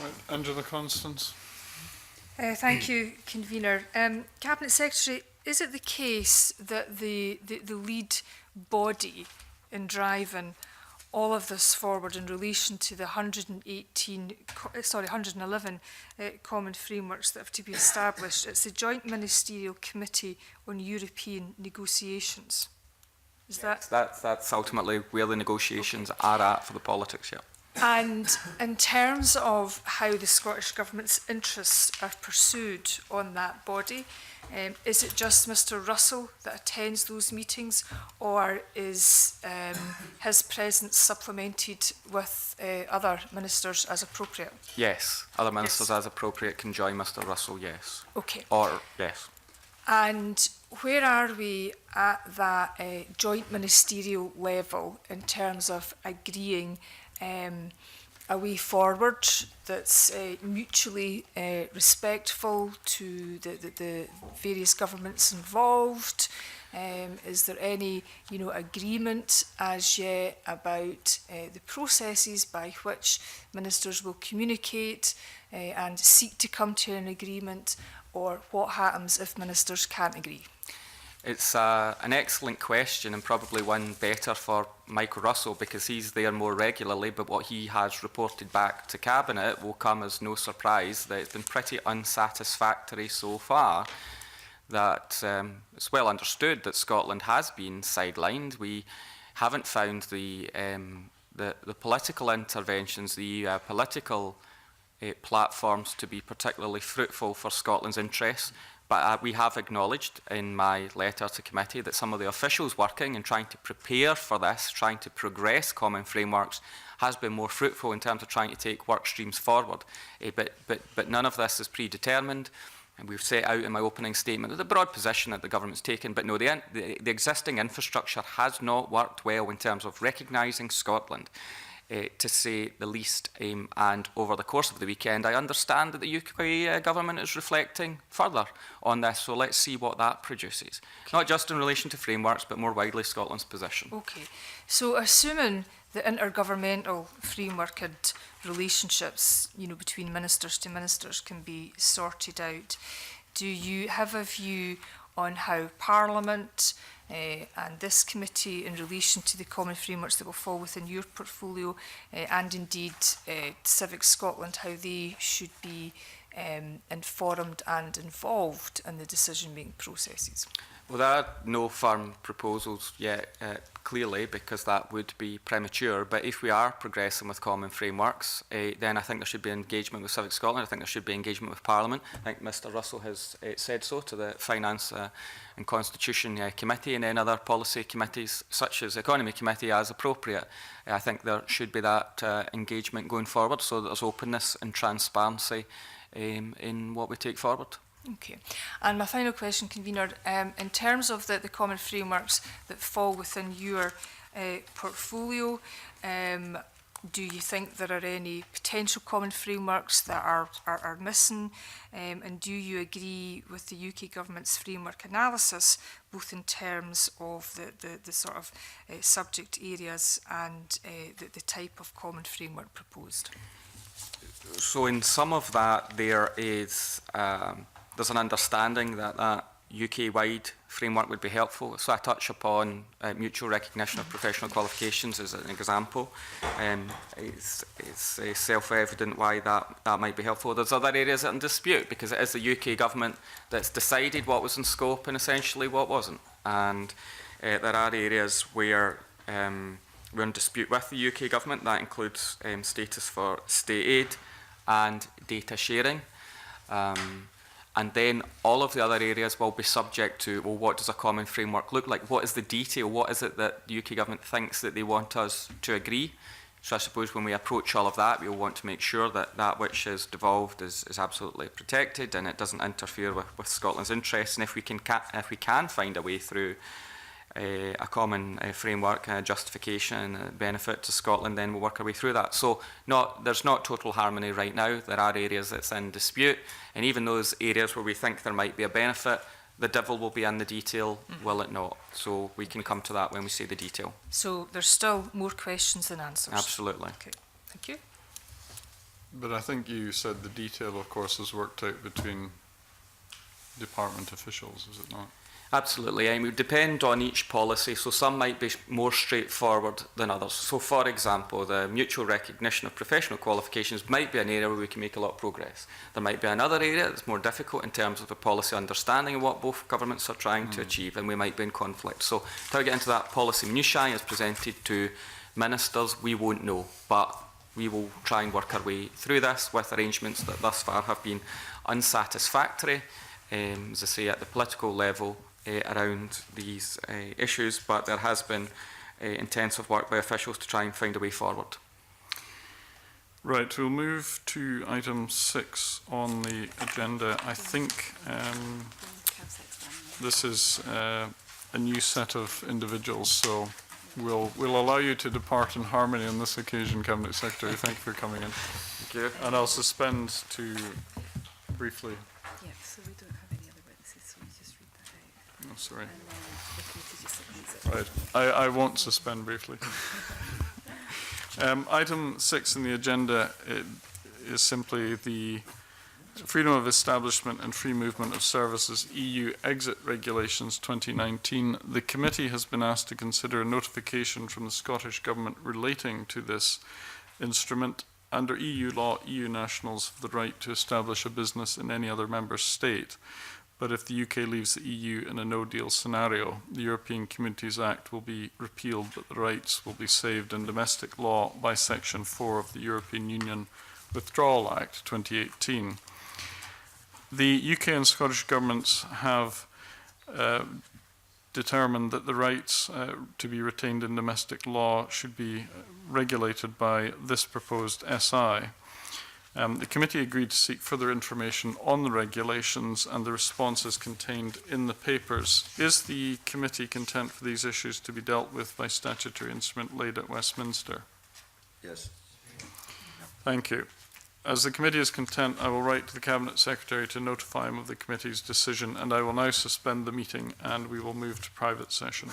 Right, Angela Constance. Thank you, Convener. Cabinet Secretary, is it the case that the lead body in driving all of this forward in relation to the 111 common frameworks that have to be established, it's the Joint Ministerial Committee on European Negotiations? Is that? That's ultimately where the negotiations are at for the politics, yeah. And in terms of how the Scottish Government's interests are pursued on that body, is it just Mr Russell that attends those meetings, or is his presence supplemented with other ministers as appropriate? Yes, other ministers as appropriate can join Mr Russell, yes. Okay. Or, yes. And where are we at that joint ministerial level in terms of agreeing a way forward that's mutually respectful to the various governments involved? Is there any, agreement as yet about the processes by which ministers will communicate and seek to come to an agreement, or what happens if ministers can't agree? It's an excellent question, and probably one better for Michael Russell, because he's there more regularly, but what he has reported back to Cabinet will come as no surprise that it's been pretty unsatisfactory so far, that it's well understood that Scotland has been sidelined. We haven't found the political interventions, the political platforms to be particularly fruitful for Scotland's interests. But we have acknowledged in my letter to committee that some of the officials working and trying to prepare for this, trying to progress common frameworks, has been more fruitful in terms of trying to take work streams forward. But none of this is predetermined. And we've set out in my opening statement the broad position that the government's taken. But no, the existing infrastructure has not worked well in terms of recognising Scotland, to say the least. And over the course of the weekend, I understand that the UK government is reflecting further on this. So let's see what that produces. Okay. Not just in relation to frameworks, but more widely Scotland's position. Okay. So assuming the intergovernmental framework and relationships, between ministers to ministers can be sorted out, do you have a view on how Parliament and this committee in relation to the common frameworks that will fall within your portfolio and indeed Civic Scotland, how they should be informed and involved in the decision-making processes? Well, there are no firm proposals yet, clearly, because that would be premature. But if we are progressing with common frameworks, then I think there should be engagement with Civic Scotland. I think there should be engagement with Parliament. I think Mr Russell has said so to the Finance and Constitution Committee, and then other policy committees, such as the Economy Committee, as appropriate. I think there should be that engagement going forward, so that there's openness and transparency in what we take forward. Okay. And my final question, Convener, in terms of the common frameworks that fall within your portfolio, do you think there are any potential common frameworks that are missing? And do you agree with the UK government's framework analysis, both in terms of the sort of subject areas and the type of common framework proposed? So in some of that, there is there's an understanding that UK-wide framework would be helpful. So I touch upon mutual recognition of professional qualifications as an example. It's self-evident why that might be helpful. There's other areas that are in dispute, because it is the UK government that's decided what was in scope and essentially what wasn't. And there are areas where we're in dispute with the UK government. That includes status for state aid and data sharing. And then all of the other areas will be subject to, well, what does a common framework look like? What is the detail? What is it that the UK government thinks that they want us to agree? So I suppose when we approach all of that, we'll want to make sure that that which is devolved is absolutely protected and it doesn't interfere with Scotland's interests. And if we can find a way through a common framework, justification, benefit to Scotland, then we'll work our way through that. So there's not total harmony right now. There are areas that's in dispute, and even those areas where we think there might be a benefit, the devil will be in the detail, will it not? So we can come to that when we see the detail. So there's still more questions than answers? Absolutely. Okay, thank you. But I think you said the detail, of course, is worked out between department officials, is it not? Absolutely, and it would depend on each policy, so some might be more straightforward than others. So for example, the mutual recognition of professional qualifications might be an area where we can make a lot of progress. There might be another area that's more difficult in terms of the policy understanding of what both governments are trying to achieve, and we might be in conflict. So until we get into that policy minutiae as presented to ministers, we won't know. But we will try and work our way through this with arrangements that thus far have been unsatisfactory, as I say, at the political level around these issues, but there has been intensive work by officials to try and find a way forward. Right, we'll move to item 6 on the agenda. I think this is a new set of individuals, so we'll allow you to depart in harmony on this occasion, Cabinet Secretary. Thank you for coming in. Thank you. And I'll suspend to briefly. Yeah, so we don't have any other witnesses, so we just read that out. Oh, sorry. And then the committee just submits it. Right, I won't suspend briefly. Item 6 in the agenda is simply the Freedom of Establishment and Free Movement of Services EU Exit Regulations 2019. The committee has been asked to consider a notification from the Scottish Government relating to this instrument. Under EU law, EU nationals have the right to establish a business in any other member state. But if the UK leaves the EU in a no-deal scenario, the European Communities Act will be repealed, but the rights will be saved in domestic law by Section 4 of the European Union Withdrawal Act 2018. The UK and Scottish governments have determined that the rights to be retained in domestic law should be regulated by this proposed SI. The committee agreed to seek further information on the regulations, and the response is contained in the papers. Is the committee content for these issues to be dealt with by statutory instrument laid at Westminster? Yes. Thank you. As the committee is content, I will write to the Cabinet Secretary to notify him of the committee's decision, and I will now suspend the meeting and we will move to private session.